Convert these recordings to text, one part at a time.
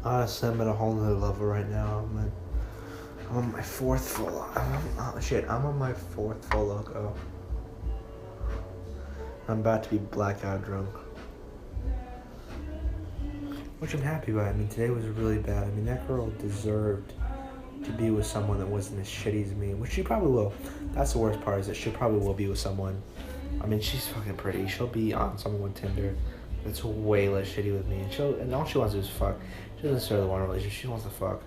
Honestly, I'm at a whole nother level right now. I'm on my fourth full. I'm on my fourth full loco. I'm about to be blackout drunk, which I'm happy about. I mean, today was really bad. I mean, that girl deserved to be with someone that wasn't as shitty as me, which she probably will. That's the worst part, is that she probably will be with someone. I mean, she's fucking pretty. She'll be on someone with Tinder that's way less shitty with me, and all she wants to do is fuck. She doesn't necessarily want a relationship. She wants to fuck.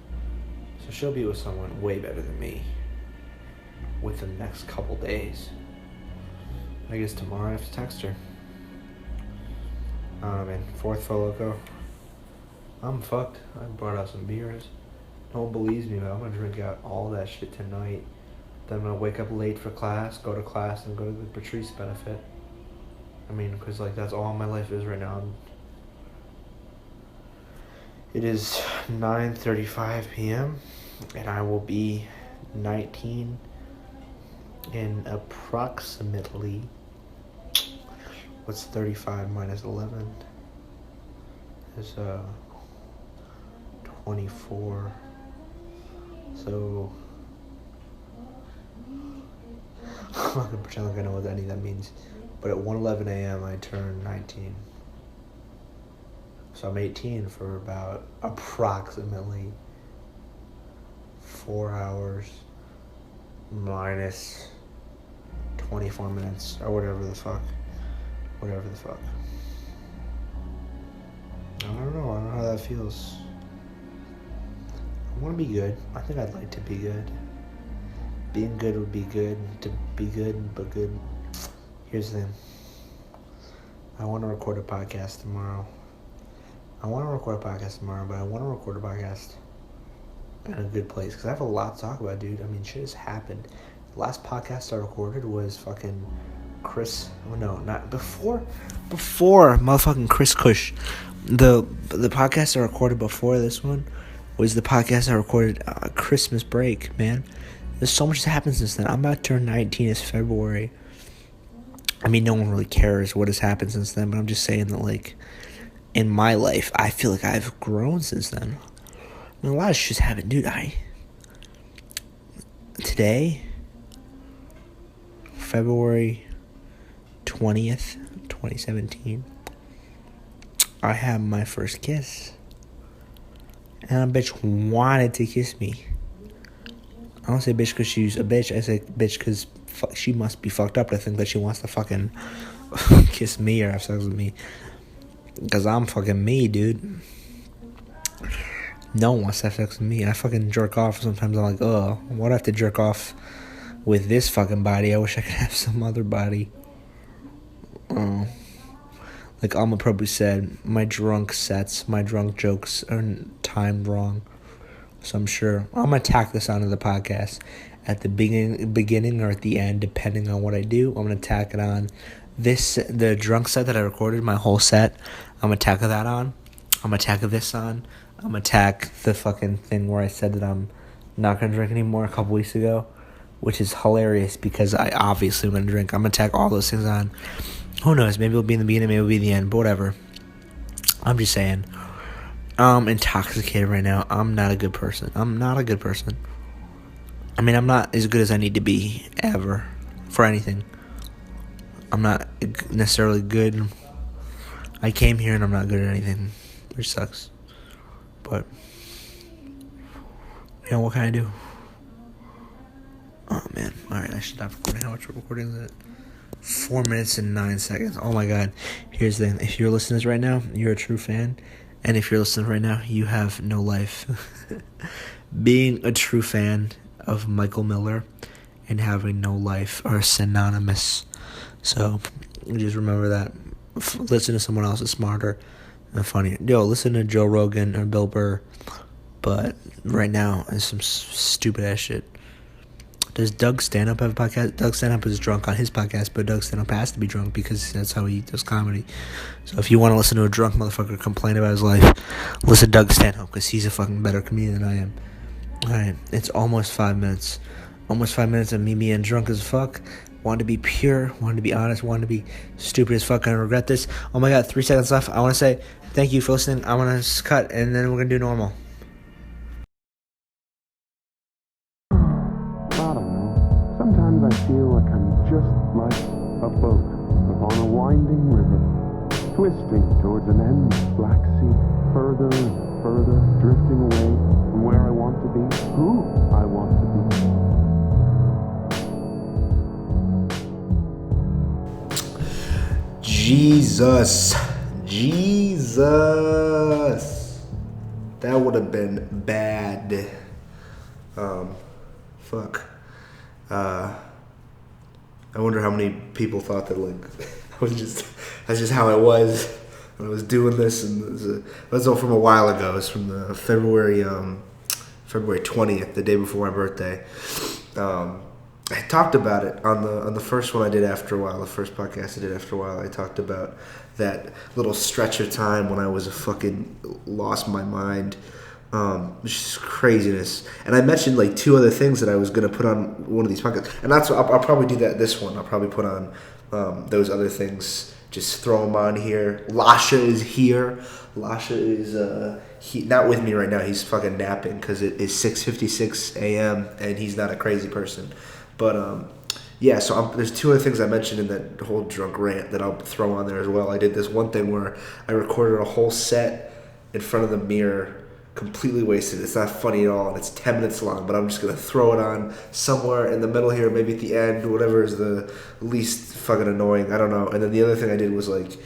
So she'll be with someone way better than me within the next couple days. I guess tomorrow I have to text her. I don't know, man. Fourth full loco. I'm fucked. I brought out some beers. No one believes me, but I'm gonna drink out all that shit tonight. Then I'm gonna wake up late for class, go to class, and go to the Patrice benefit. I mean, because, like, that's all my life is right now. It is 9:35 p.m., and I will be 19 in approximately, what's 35 minus 11? It's 24. So I'm not gonna pretend like I know what any of that means. But at 1:11 a.m. I turn 19. So I'm 18 for about approximately 4 hours minus 24 minutes or whatever the fuck. I don't know how that feels. I want to be good. I think I'd like to be good. Being good would be good. To be good, but good. Here's the thing. I want to record a podcast tomorrow. But I want to record a podcast in a good place, because I have a lot to talk about, dude. I mean, shit has happened. The last podcast I recorded was fucking Chris. Oh, no, not before motherfucking Chris Cush. The podcast I recorded before this one was the podcast I recorded Christmas break, man. There's so much that's happened since then. I'm about to turn 19 this February. I mean, no one really cares what has happened since then, but I'm just saying that, like, in my life, I feel like I've grown since then. I mean, a lot of shit's happened, dude. Today, February 20th, 2017, I had my first kiss. And a bitch wanted to kiss me. I don't say bitch because she's a bitch. I say bitch because she must be fucked up to think that she wants to fucking kiss me or have sex with me. Because I'm fucking me, dude. No one wants to have sex with me. I fucking jerk off. Sometimes I'm like, oh, why do I have to jerk off with this fucking body? I wish I could have some other body. Like Alma probably said, my drunk jokes are timed wrong. So I'm sure I'm going to tack this onto the podcast at the beginning or at the end, depending on what I do. I'm going to tack it on. The drunk set that I recorded, my whole set, I'm going to tack that on. I'm going to tack this on. I'm going to tack the fucking thing where I said that I'm not going to drink anymore a couple weeks ago, which is hilarious because I obviously am going to drink. I'm going to tack all those things on. Who knows? Maybe it'll be in the beginning, maybe it'll be in the end, but whatever. I'm just saying. I'm intoxicated right now. I'm not a good person. I mean, I'm not as good as I need to be, ever, for anything. I'm not necessarily good. I came here and I'm not good at anything, which sucks. But, you know, what can I do? Oh, man. Alright, I should stop recording. How much we're recording is it? 4 minutes and 9 seconds. Oh, my God. Here's the thing. If you're listening to this right now, you're a true fan. And if you're listening right now, you have no life. Being a true fan of Michael Miller and having no life are synonymous. So, just remember that. Listen to someone else is smarter and funnier. Yo, listen to Joe Rogan or Bill Burr. But right now, it's some stupid ass shit. Does Doug Stanhope have a podcast? Doug Stanhope is drunk on his podcast, but Doug Stanhope has to be drunk because that's how he does comedy. So if you want to listen to a drunk motherfucker complain about his life, listen to Doug Stanhope because he's a fucking better comedian than I am. Alright, it's almost 5 minutes. Almost 5 minutes of me being drunk as fuck. wanted to be pure, wanted to be honest, wanted to be stupid as fuck. I regret this. Oh my god, 3 seconds left. I want to say thank you for listening. I want to cut, and then we're going to do normal. I don't know. Sometimes I feel like I'm just like a boat upon a winding river, twisting towards an endless black sea, further and further, drifting away from where I want to be, who I want to be. Jesus. That would have been bad. Fuck. I wonder how many people thought that, like, that's just how I was when I was doing this. And it was all from a while ago. It was from the February 20th, the day before my birthday. I talked about it on the first one I did after a while, the first podcast I did after a while. I talked about that little stretch of time when I was fucking lost my mind. Just craziness. And I mentioned like 2 other things that I was going to put on one of these podcasts. And that's what I'll probably do that this one. I'll probably put on those other things. Just throw them on here. Lasia is here. Lasia is not with me right now. He's fucking napping because it is 6:56 a.m. and he's not a crazy person. But yeah, so there's 2 other things I mentioned in that whole drunk rant that I'll throw on there as well. I did this one thing where I recorded a whole set in front of the mirror, completely wasted. It's not funny at all, and it's 10 minutes long, but I'm just going to throw it on somewhere in the middle here, maybe at the end, whatever is the least fucking annoying. I don't know. And then the other thing I did was, like,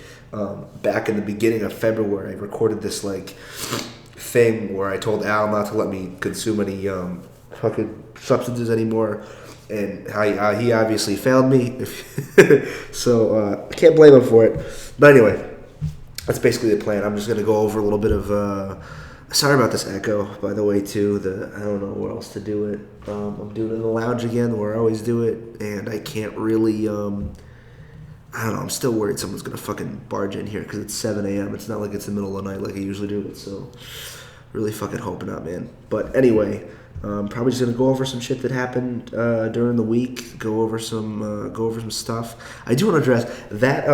back in the beginning of February, I recorded this, like, thing where I told Al not to let me consume any fucking substances anymore. And he obviously failed me, so I can't blame him for it. But anyway, that's basically the plan. I'm just going to go over a little bit of... sorry about this echo, by the way, too. I don't know where else to do it. I'm doing it in the lounge again, where I always do it, and I can't really... I don't know, I'm still worried someone's going to fucking barge in here, because it's 7 a.m. It's not like it's the middle of the night like I usually do it, so... really fucking hoping not, man. But anyway... probably just gonna go over some shit that happened during the week. Go over some stuff. I do want to address that.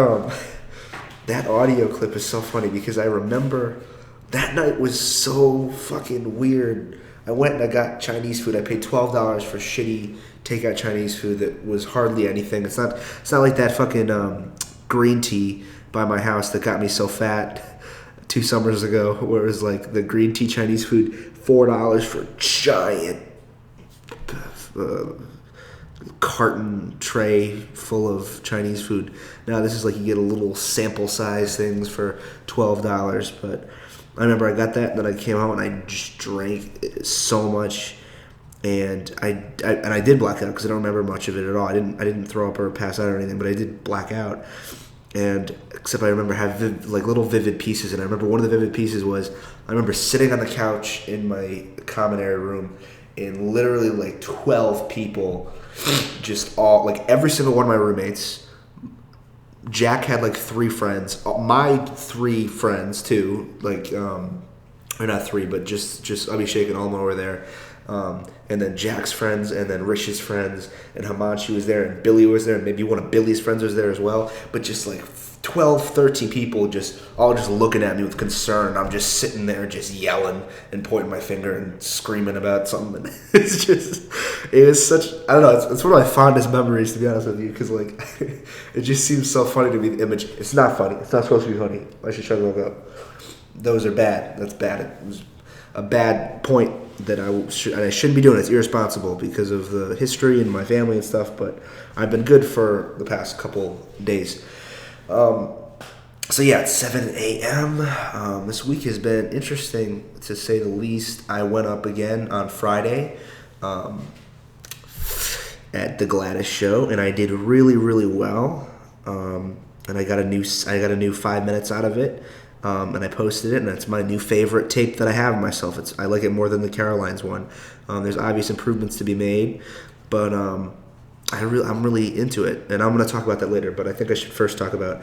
That audio clip is so funny because I remember that night was so fucking weird. I went and I got Chinese food. I paid $12 for shitty takeout Chinese food that was hardly anything. It's not like that fucking green tea by my house that got me so fat 2 summers ago, where it was like the green tea Chinese food, $4 for a giant carton tray full of Chinese food. Now this is like you get a little sample size things for $12. But I remember I got that, and then I came home and I just drank so much, and I did black out because I don't remember much of it at all. I didn't throw up or pass out or anything, but I did black out. And except I remember having like little vivid pieces, and I remember one of the vivid pieces was I remember sitting on the couch in my common area room, and literally like 12 people, just all like every single one of my roommates. Jack had like 3 friends, my 3 friends too, like or not 3, but just Abhishek and Alma were there. And then Jack's friends, and then Rich's friends, and Himanshu was there, and Billy was there, and maybe one of Billy's friends was there as well. But just like 12, 13 people all just looking at me with concern. I'm just sitting there just yelling and pointing my finger and screaming about something. It was such, I don't know, it's one of my fondest memories, to be honest with you, because like, it just seems so funny to me, the image. It's not funny. It's not supposed to be funny. I should shut the fuck up. Those are bad. That's bad. It was a bad point that I shouldn't be doing. It's irresponsible because of the history and my family and stuff, but I've been good for the past couple days. So yeah, it's 7 a.m. This week has been interesting, to say the least. I went up again on Friday at the Gladys show, and I did really, really well. And I got a new 5 minutes out of it. And I posted it, and it's my new favorite tape that I have of myself. I like it more than the Carolines one. There's obvious improvements to be made, but I'm really into it, and I'm going to talk about that later. But I think I should first talk about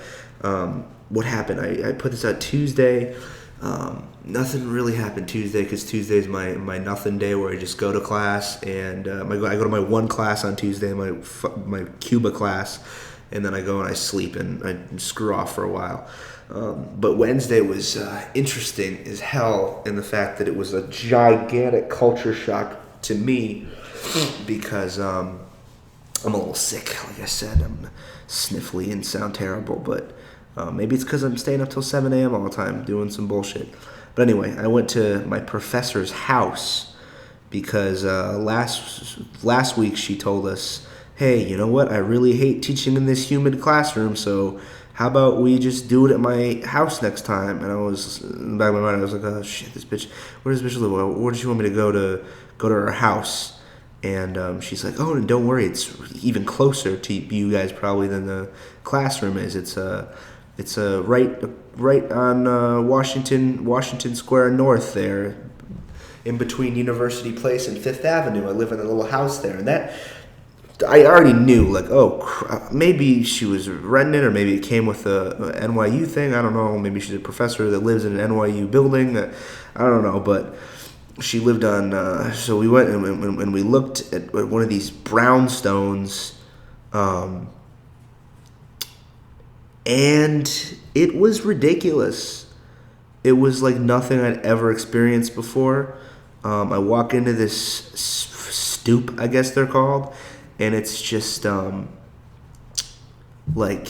what happened. I put this out Tuesday. Nothing really happened Tuesday because Tuesday's my nothing day where I just go to class and I go to my one class on Tuesday, my Cuba class, and then I go and I sleep and I screw off for a while. But Wednesday was interesting as hell in the fact that it was a gigantic culture shock to me because I'm a little sick. Like I said, I'm sniffly and sound terrible, but maybe it's because I'm staying up till 7 a.m. all the time doing some bullshit. But anyway, I went to my professor's house because last week she told us, hey, you know what? I really hate teaching in this humid classroom, so how about we just do it at my house next time? And I was, in the back of my mind, I was like, oh shit, this bitch, where does this bitch live? Where does she want me to go to her house? And she's like, oh, and don't worry, it's even closer to you guys probably than the classroom is. It's right on Washington Square North there, in between University Place and Fifth Avenue. I live in a little house there, and that I already knew. Like, oh, maybe she was renting it, or maybe it came with a NYU thing. I don't know. Maybe she's a professor that lives in an NYU building. I don't know, but she lived on. So we went and we looked at one of these brownstones. And it was ridiculous. It was like nothing I'd ever experienced before. I walk into this stoop, I guess they're called, and it's just like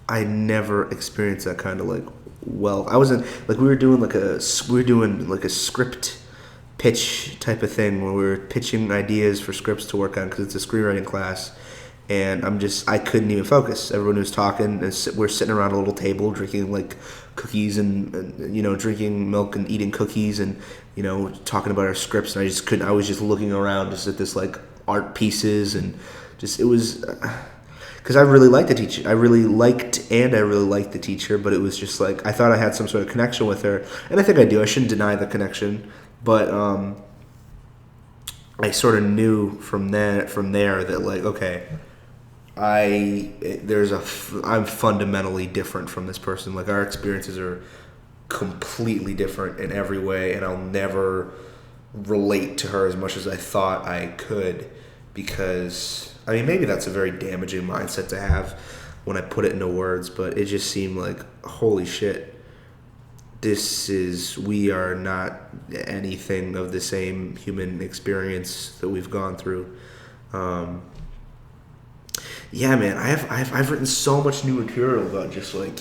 I never experienced that kind of like. Well, I wasn't like we were doing like a script pitch type of thing where we were pitching ideas for scripts to work on because it's a screenwriting class. And I couldn't even focus. Everyone was talking. We're sitting around a little table drinking like cookies and drinking milk and eating cookies and, talking about our scripts. And I just couldn't, I was just looking around just at this like art pieces and just, it was, because I really liked the teacher. I really liked the teacher, but it was just like, I thought I had some sort of connection with her. And I think I do. I shouldn't deny the connection. But I sort of knew from there that like, okay, I'm fundamentally different from this person. Like our experiences are completely different in every way, and I'll never relate to her as much as I thought I could because maybe that's a very damaging mindset to have when I put it into words, but it just seemed like holy shit. We are not anything of the same human experience that we've gone through. Yeah, man, I've written so much new material about just like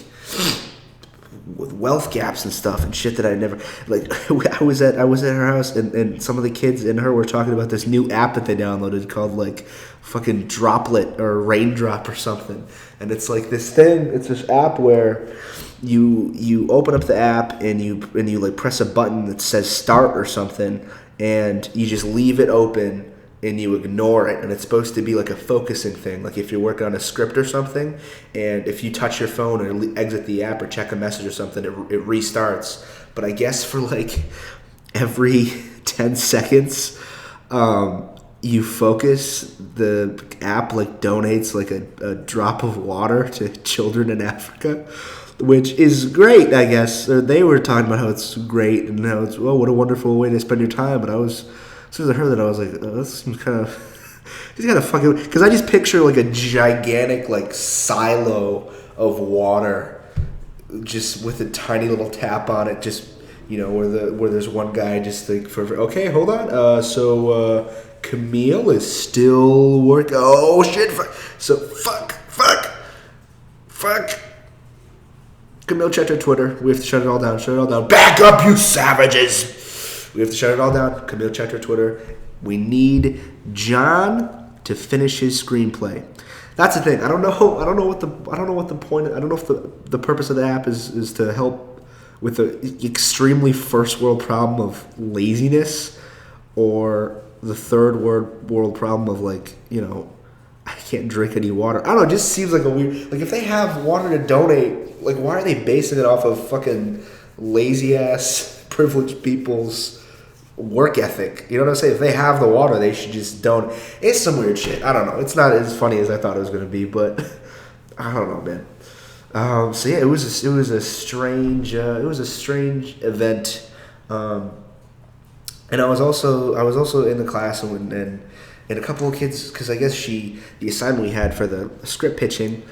with wealth gaps and stuff and shit that I never like. I was at her house and some of the kids and her were talking about this new app that they downloaded called like fucking Droplet or Raindrop or something, and it's like this thing. It's this app where you open up the app and you like press a button that says start or something, and you just leave it open. And you ignore it, and it's supposed to be like a focusing thing. Like if you're working on a script or something, and if you touch your phone or exit the app or check a message or something, it restarts. But I guess for like every 10 seconds, you focus, the app like donates like a drop of water to children in Africa, which is great, I guess. They were talking about how it's great and how it's, what a wonderful way to spend your time. But as soon as I heard that, I was like, oh, this seems kind of fucking, because I just picture like a gigantic like silo of water, just with a tiny little tap on it, just where there's one guy just like for okay, hold on, so Camille is still working. Oh shit, so fuck. Camille checked her Twitter. We have to shut it all down. Back up, you savages. We have to shut it all down. Camille checked her Twitter. We need John to finish his screenplay. That's the thing. I don't know what the point. I don't know if the purpose of the app is to help with the extremely first world problem of laziness, or the third world problem of like I can't drink any water. I don't know. It just seems like a weird. Like if they have water to donate, like why are they basing it off of fucking lazy ass privileged people's work ethic? You know what I'm saying? If they have the water, they should just don't. It's some weird shit. I don't know. It's not as funny as I thought it was going to be, but I don't know, man. So yeah, it was a strange event, and I was also in the class and a couple of kids, because I guess the assignment we had for the script pitching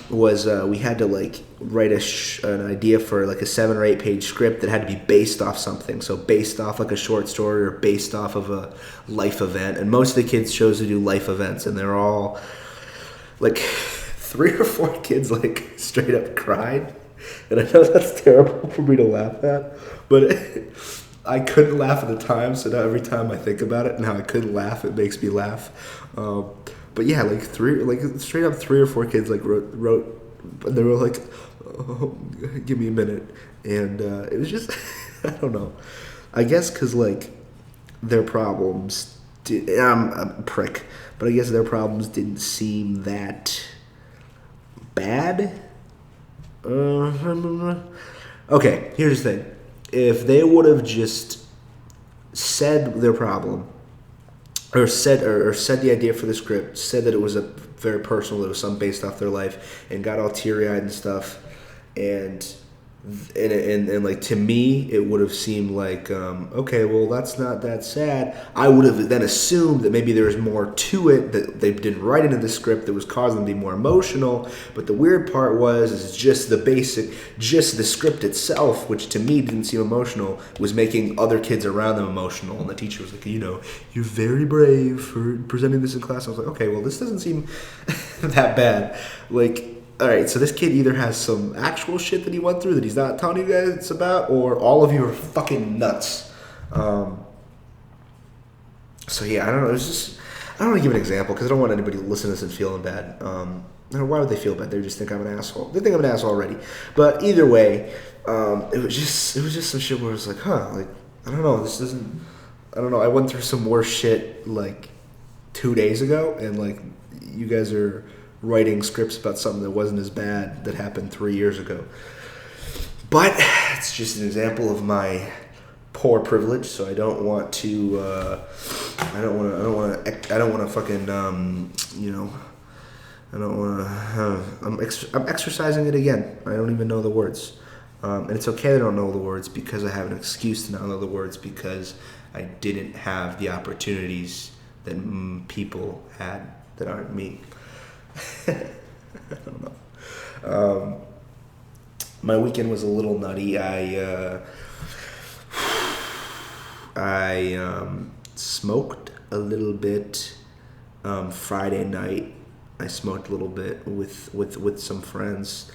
was we had to like write an idea for like a 7 or 8 page script that had to be based off something. So based off like a short story or based off of a life event. And most of the kids chose to do life events, and they're all like 3 or 4 kids like straight up cried. And I know that's terrible for me to laugh at, but I couldn't laugh at the time, so now every time I think about it and how I couldn't laugh, it makes me laugh. But yeah, like straight up 3 or 4 kids like wrote, and they were like, oh, "Give me a minute," and it was just, I don't know. I guess because like their problems, I'm a prick, but I guess their problems didn't seem that bad. Okay, here's the thing. If they would have just said their problem, or said the idea for the script, said that it was a very personal, it was something based off their life, and got all teary-eyed and stuff, and like to me it would have seemed like okay, well that's not that sad. I would have then assumed that maybe there was more to it that they didn't write into the script that was causing them to be more emotional. But the weird part is just the script itself, which to me didn't seem emotional, was making other kids around them emotional. And the teacher was like, you're very brave for presenting this in class. I was like, okay, well this doesn't seem that bad. Like, all right, so this kid either has some actual shit that he went through that he's not telling you guys about, or all of you are fucking nuts. So yeah, I don't know. It was just, I don't want to give an example because I don't want anybody to listen to this and feeling bad. I don't know, why would they feel bad? They just think I'm an asshole. They think I'm an asshole already. But either way, it was just some shit where I was like, like, I don't know. I don't know. I went through some worse shit like 2 days ago, and like you guys are writing scripts about something that wasn't as bad that happened 3 years ago. But it's just an example of my poor privilege, so I don't want to I don't want to fucking I'm exercising it again. I don't even know the words. And it's okay I don't know the words, because I have an excuse to not know the words, because I didn't have the opportunities that people had that aren't me. I don't know. My weekend was a little nutty. I smoked a little bit Friday night. I smoked a little bit with some friends,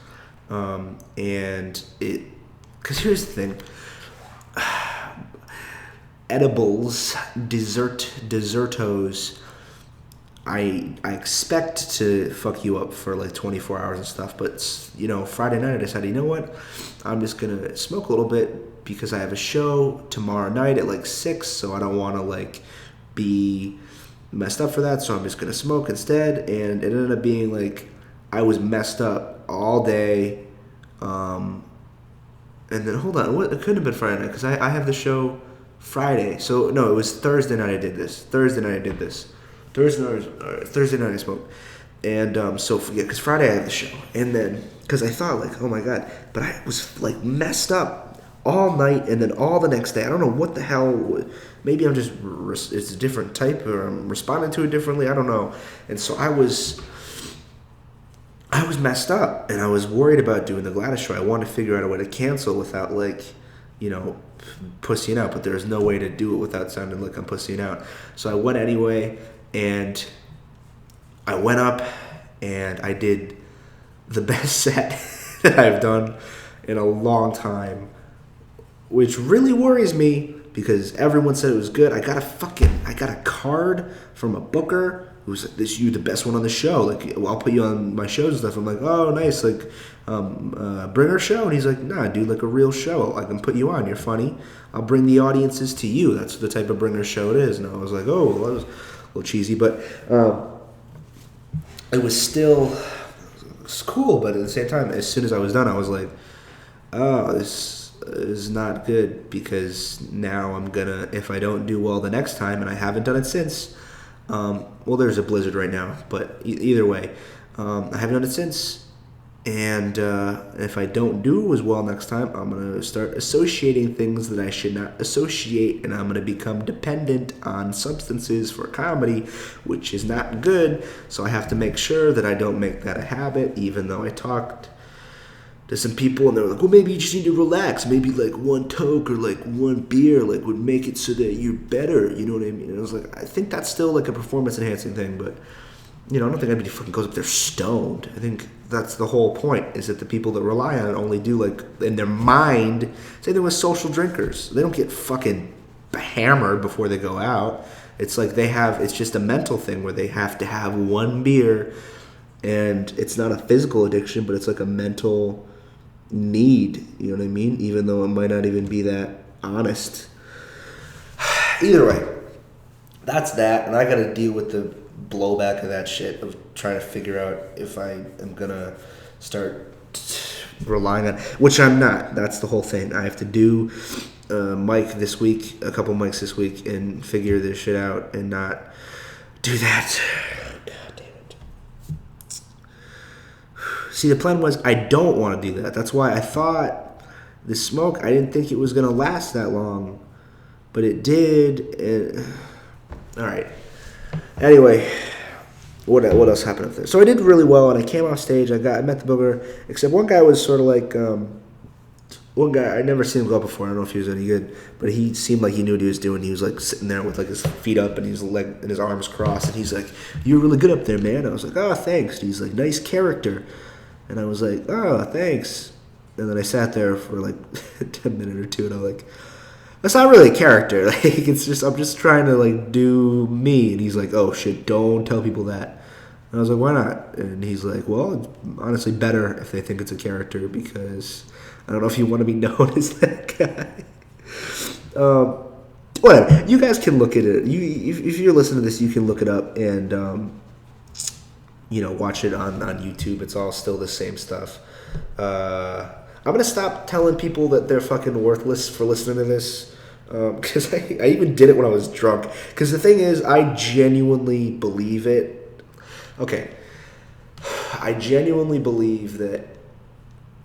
and because here's the thing. Edibles, dessertos, I expect to fuck you up for like 24 hours and stuff, but Friday night I decided, you know what, I'm just gonna smoke a little bit because I have a show tomorrow night at like 6, so I don't want to like be messed up for that, so I'm just gonna smoke instead. And it ended up being like I was messed up all day, and then hold on, it couldn't have been Friday night because I have the show Friday, so no, it was Thursday night I did this. Thursday night I smoked. And so, yeah, because Friday I had the show. And then, because I thought, like, oh my God, but I was, like, messed up all night and then all the next day. I don't know what the hell, maybe I'm just, it's a different type, or I'm responding to it differently. I don't know. And so I was messed up, and I was worried about doing the Gladys show. I wanted to figure out a way to cancel without, like, pussying out, but there's no way to do it without sounding like I'm pussying out. So I went anyway. And I went up and I did the best set that I've done in a long time, which really worries me because everyone said it was good. I got a card from a booker who's like, "This you the best one on the show. Like, I'll put you on my shows and stuff." I'm like, "Oh, nice. Like, bring our show." And he's like, "Nah, dude, like a real show. I can put you on. You're funny. I'll bring the audiences to you. That's the type of bringer show it is." And I was like, "Oh, well, that was a little cheesy," but it was cool. But at the same time, as soon as I was done, I was like, "Oh, this is not good," because now I'm gonna, if I don't do well the next time, and I haven't done it since. Well, there's a blizzard right now, but either way, I haven't done it since. And if I don't do as well next time, I'm going to start associating things that I should not associate, and I'm going to become dependent on substances for comedy, which is not good. So I have to make sure that I don't make that a habit, even though I talked to some people and they were like, well, maybe you just need to relax. Maybe like one Coke or like one beer like would make it so that you're better. You know what I mean? And I was like, I think that's still like a performance enhancing thing, but I don't think anybody fucking goes up there stoned. I think that's the whole point, is that the people that rely on it only do, like, in their mind, say they're with social drinkers. They don't get fucking hammered before they go out. It's like it's just a mental thing where they have to have one beer, and it's not a physical addiction, but it's like a mental need, you know what I mean? Even though it might not even be that honest. Either way, that's that, and I gotta deal with the blowback of that shit of trying to figure out if I am gonna start relying on, which I'm not. That's the whole thing. I have to do mic this week, a couple mics this week, and figure this shit out and not do that. God damn it. See, the plan was I don't want to do that. That's why I thought the smoke, I didn't think it was gonna last that long, but it did. All right. Anyway, what else happened up there? So I did really well, and I came off stage. I met the booger, except one guy was sort of like, one guy, I'd never seen him go up before. I don't know if he was any good, but he seemed like he knew what he was doing. He was like sitting there with like his feet up and his arms crossed, and he's like, "You're really good up there, man." I was like, "Oh, thanks." And he's like, "Nice character," and I was like, "Oh, thanks." And then I sat there for like a minute or two, and I'm like, that's not really a character. Like, it's just, I'm just trying to like do me. And he's like, "Oh shit, don't tell people that." And I was like, "Why not?" And he's like, "Well, it's honestly better if they think it's a character, because I don't know if you want to be known as that guy." Whatever. You guys can look at it. If you're listening to this, you can look it up and watch it on YouTube. It's all still the same stuff. I'm going to stop telling people that they're fucking worthless for listening to this, because I even did it when I was drunk. Because the thing is, I genuinely believe it. Okay. I genuinely believe that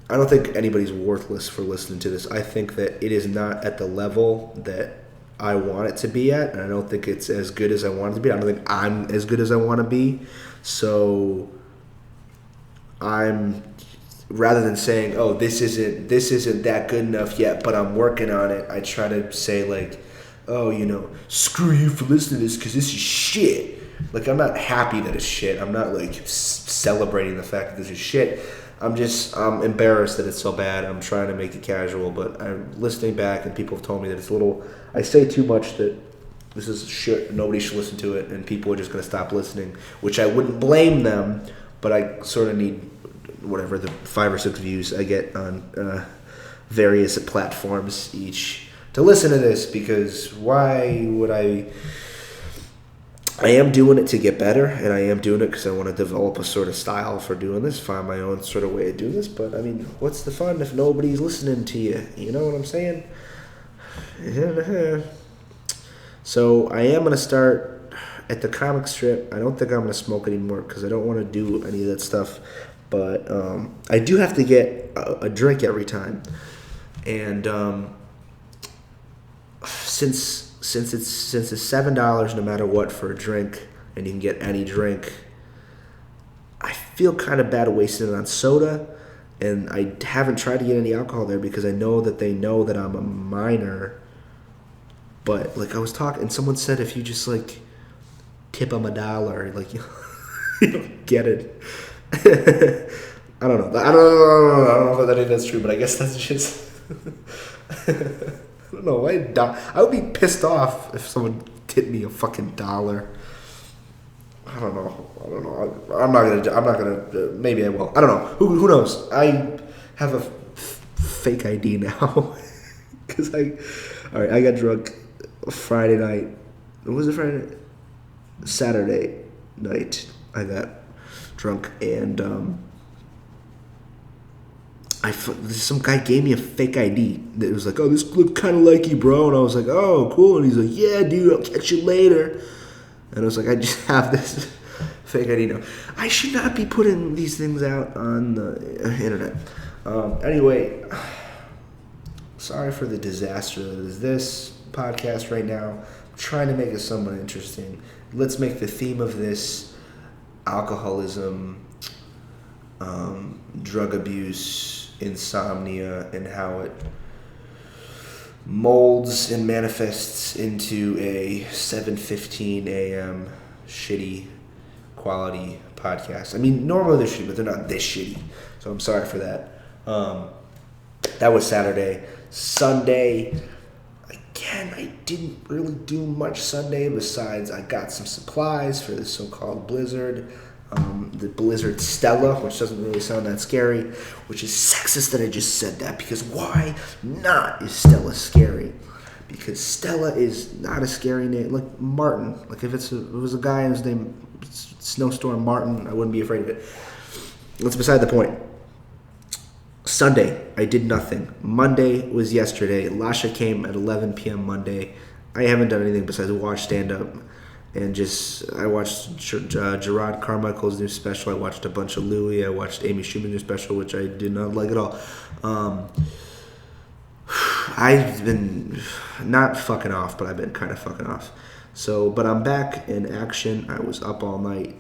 I don't think anybody's worthless for listening to this. I think that it is not at the level that I want it to be at, and I don't think it's as good as I want it to be. I don't think I'm as good as I want to be. So rather than saying, "Oh, this isn't that good enough yet, but I'm working on it," I try to say like, "Oh, screw you for listening to this because this is shit." Like, I'm not happy that it's shit. I'm not like celebrating the fact that this is shit. I'm embarrassed that it's so bad. I'm trying to make it casual, but I'm listening back and people have told me that it's a little, I say too much, that this is shit, nobody should listen to it, and people are just going to stop listening, which I wouldn't blame them, but I sort of need whatever the 5 or 6 views I get on various platforms each to listen to this, because why would I am doing it to get better, and I am doing it because I want to develop a sort of style for doing this, find my own sort of way of doing this, but I mean, what's the fun if nobody's listening to you? You know what I'm saying? So I am going to start at the comic strip. I don't think I'm going to smoke anymore because I don't want to do any of that stuff. But I do have to get a drink every time, and since it's $7 no matter what for a drink, and you can get any drink, I feel kind of bad wasting it on soda, and I haven't tried to get any alcohol there because I know that they know that I'm a minor. But like I was talking, and someone said if you just like tip them $1, like you don't get it. I don't know. I don't know if that's true, but I guess that's just. I don't know. I would be pissed off if someone tipped me a fucking $1. I don't know. I'm not gonna. Maybe I will. I don't know. Who knows? I have a fake ID now because All right. I got drunk Friday night. Was it Friday night? Saturday night. I got drunk, and some guy gave me a fake ID that was like, "Oh, this looked kind of like you, bro," and I was like, "Oh, cool," and he's like, "Yeah, dude, I'll catch you later," and I was like, "I just have this Fake ID, no. I should not be putting these things out on the internet. Anyway, sorry for the disaster that is this podcast right now. I'm trying to make it somewhat interesting. Let's make the theme of this alcoholism, drug abuse, insomnia, and how it molds and manifests into a 7:15 a.m. shitty quality podcast. I mean, normally they're shitty, but they're not this shitty. So I'm sorry for that. That was Saturday. Sunday, again, I didn't really do much Sunday besides I got some supplies for this so-called blizzard. The Blizzard Stella, which doesn't really sound that scary, which is sexist that I just said that, because why not is Stella scary? Because Stella is not a scary name. Like Martin, like if it was a guy whose name Snowstorm Martin, I wouldn't be afraid of it. That's beside the point. Sunday, I did nothing. Monday was yesterday. Lasia came at 11 p.m. Monday. I haven't done anything besides watch stand-up. And I watched Gerard Carmichael's new special. I watched a bunch of Louis. I watched Amy Schumer's new special, which I did not like at all. I've been not fucking off, but I've been kind of fucking off. But I'm back in action. I was up all night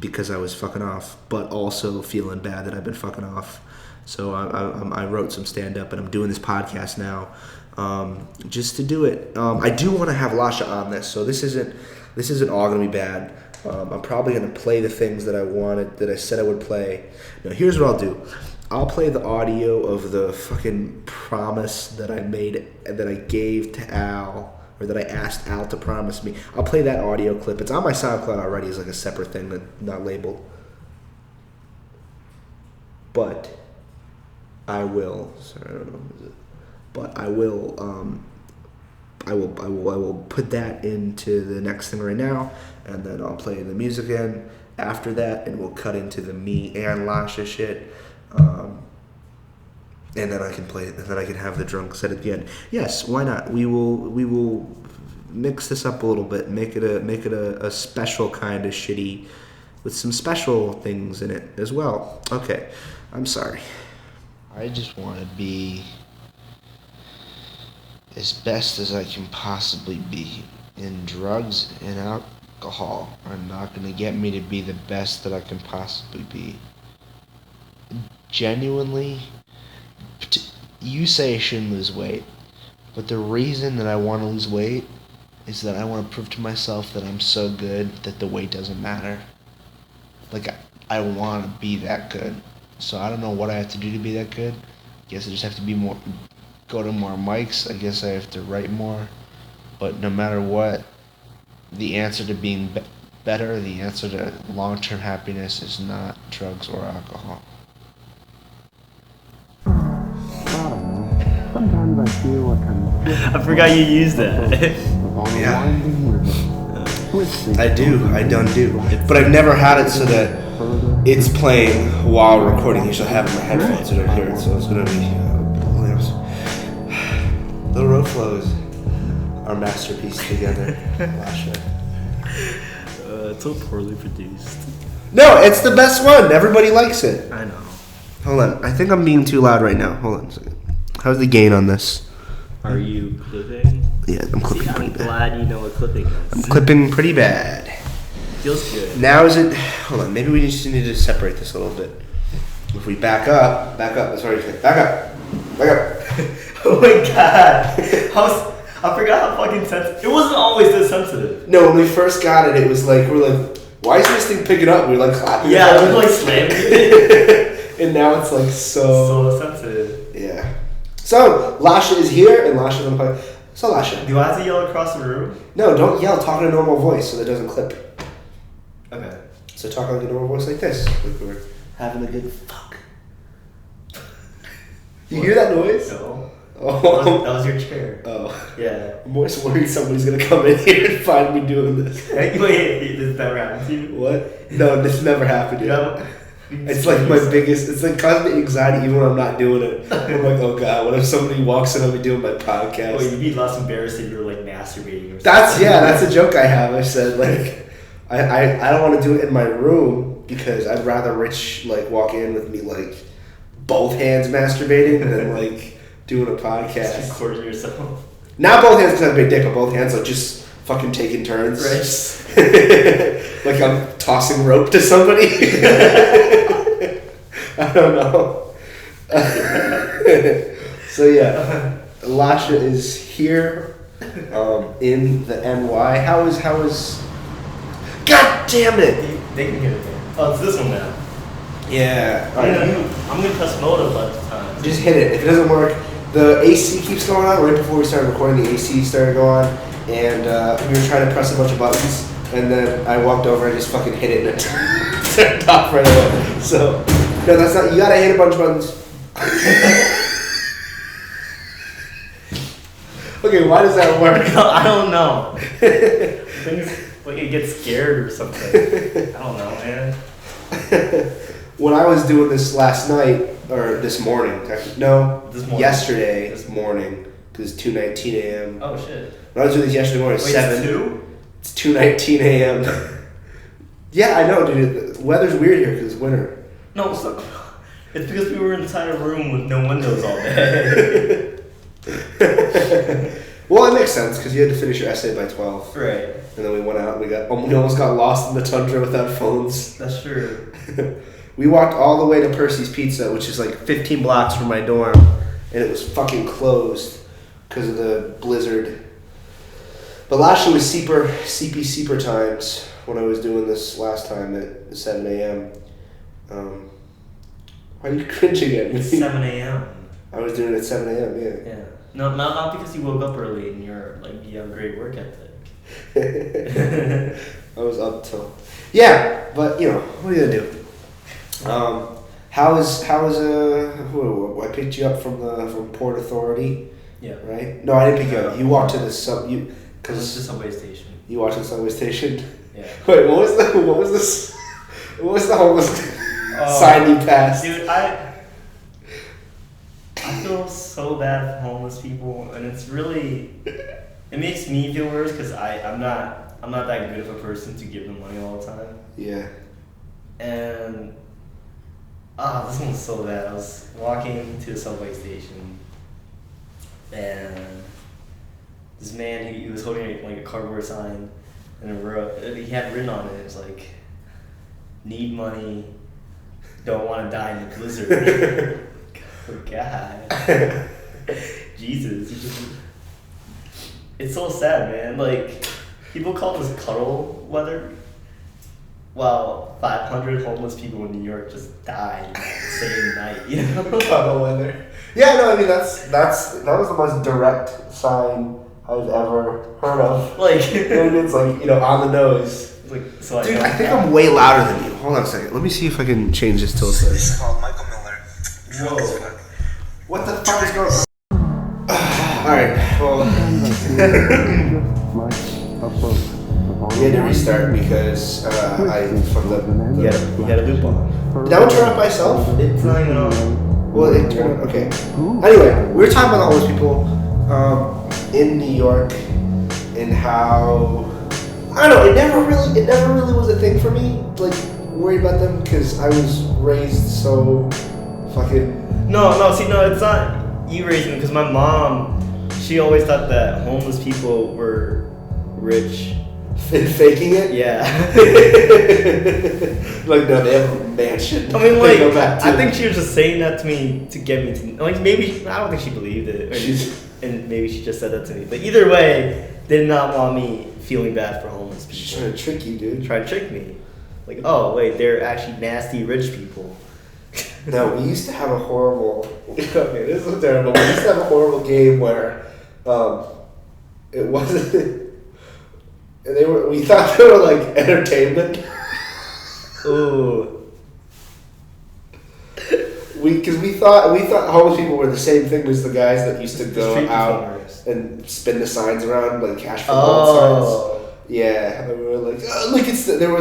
because I was fucking off, but also feeling bad that I've been fucking off. So I wrote some stand-up, and I'm doing this podcast now. Just to do it. I do want to have Lasia on this, so this isn't all gonna be bad. I'm probably gonna play the things that I said I would play. Now here's what I'll do. I'll play the audio of the fucking promise that I made, that I gave to Al, or that I asked Al to promise me. I'll play that audio clip. It's on my SoundCloud already as like a separate thing, that not labeled. But I will. Sorry, I don't know. Is it? But I will put that into the next thing right now, and then I'll play the music in after that, and we'll cut into the me and Lasia shit, and then I can play it, and then I can have the drunk set at the end. Yes, why not? We will mix this up a little bit, make it a special kind of shitty, with some special things in it as well. Okay, I'm sorry. I just want to be as best as I can possibly be, and drugs and alcohol are not going to get me to be the best that I can possibly be. Genuinely, you say I shouldn't lose weight, but the reason that I want to lose weight is that I want to prove to myself that I'm so good that the weight doesn't matter. Like, I want to be that good. So I don't know what I have to do to be that good. I guess I just have to go to more mics. I guess I have to write more. But no matter what, the answer to being better, the answer to long-term happiness is not drugs or alcohol. Sometimes I feel like I'm I forgot you used that. Yeah. I do. I don't do. But I've never had it so that it's playing while recording. Usually I have it in my headphones so I don't hear it. So it's going to be... Little Road Flows, our masterpiece together. It's so poorly produced. No, it's the best one. Everybody likes it. I know. Hold on. I think I'm being too loud right now. Hold on a second. How's the gain on this? Are you clipping? Yeah, I'm clipping See, pretty I'm bad. glad you know what clipping is. I'm clipping pretty bad. Feels good. Now is it... Hold on. Maybe we just need to separate this a little bit. If we back up. That's what I say. Back up. Oh my god. I forgot how fucking sensitive. It wasn't always this sensitive. No, when we first got it, it was like, we're like, why is this thing picking up? We were like clapping. Yeah, we were like slamming it. And now it's like so sensitive. Yeah. So, Lasia is here, and Lasia's on the podcast. So, Lasia. Do I have to yell across the room? No, don't yell. Talk in a normal voice so that it doesn't clip. Okay. So talk like a normal voice like this. Like we're having a good fuck. You hear that noise? No. Oh. That was your chair. Oh. Yeah. I'm always worried somebody's going to come in here and find me doing this. Wait, this never happened to you? What? No, this never happened yet. No. It's like my biggest, it's like constant anxiety even when I'm not doing it. I'm like, oh god, what if somebody walks in on me doing my podcast? You'd be less embarrassed if you were like masturbating or something. That's a joke I have. I said like, I don't want to do it in my room because I'd rather Rich like walk in with me like both hands masturbating than like doing a podcast. Just recording yourself. Not both hands because I have a big dick, but both hands like just fucking taking turns. Right. Like I'm tossing rope to somebody. I don't know. So yeah, Lasia is here in the NY. How is? God damn it! They can hear it there. Oh, it's this one now. Yeah. I'm gonna press mode a bunch of times. Just hit it. If it doesn't work, the AC keeps going on. Right before we started recording, the AC started going on, and we were trying to press a bunch of buttons, and then I walked over and just fucking hit it, and it turned off right away. So, no, that's not. You gotta hit a bunch of buttons. Okay, why does that work? I don't know. Things like it gets scared or something. I don't know, man. When I was doing this last night, or this morning, actually, no, This morning. yesterday morning, because it's 2:19 a.m. Oh shit. When I was doing this yesterday morning, Wait, 7. it's 2? It's 2:19 a.m. Yeah, I know, dude. The weather's weird here because it's winter. No, it's because we were inside a room with no windows all day. Well, it makes sense because you had to finish your essay by 12. Right. And then we went out and we almost got lost in the tundra without phones. That's true. We walked all the way to Percy's Pizza, which is like 15 blocks from my dorm, and it was fucking closed because of the blizzard. But last year was CP times when I was doing this last time at 7 a.m. Why are you cringing at me? It's 7 a.m. I was doing it at 7 a.m., yeah. Yeah. No, not because you woke up early and you have a great work ethic. I was up till... Yeah, but, you know, what are you going to do? How is I picked you up from Port Authority, Yeah. right? No, I didn't pick you up. You walked to the It's the subway station. You walked to the subway station. Yeah. Wait, what was the homeless sign you passed? Dude, I feel so bad for homeless people, and it's really, it makes me feel worse because I'm not that good of a person to give them money all the time. Yeah. And this one's so bad. I was walking to the subway station, and this man, he was holding like a cardboard sign, and he had written on it, it was like, "Need money, don't want to die in the blizzard." Oh God, Jesus! It's so sad, man. Like, people call this cuddle weather. Well, 500 homeless people in New York just died that same night. You know, Cuddle weather. Yeah, no, I mean that was the most direct sign I've ever heard of. like, And it's like, you know, on the nose. like so. Dude, I think I'm way louder than you. Hold on a second. Let me see if I can change this to a This is called Michael Miller. Whoa. What the fuck is going on? Alright, well. We had to restart because I fucked up. You had a loop on. Did that one turn off by itself? It's not even on. Well, it turned on. Okay. Anyway, we were talking about the homeless people in New York and how I don't know. It never really was a thing for me. Like worry about them because I was raised so fucking. No, it's not you raising because my mom, she always thought that homeless people were rich. Faking it? Yeah. Like, no, they have a mansion. I mean, They like, go back to. I think she was just saying that to me to get me to, like, maybe, I don't think she believed it. And maybe she just said that to me. But either way, did not want me feeling bad for homeless people. She's trying to trick you, dude. Try to trick me. Like, oh, wait, they're actually nasty rich people. No, we used to have a horrible. Okay, this is terrible. We used to have a horrible game where, it wasn't. And we thought they were like entertainment. Ooh. Because we thought homeless people were the same thing as the guys that used to go Street out performers. and spin the signs around like cash for gold signs. Oh. Yeah, and we were like, oh, look, there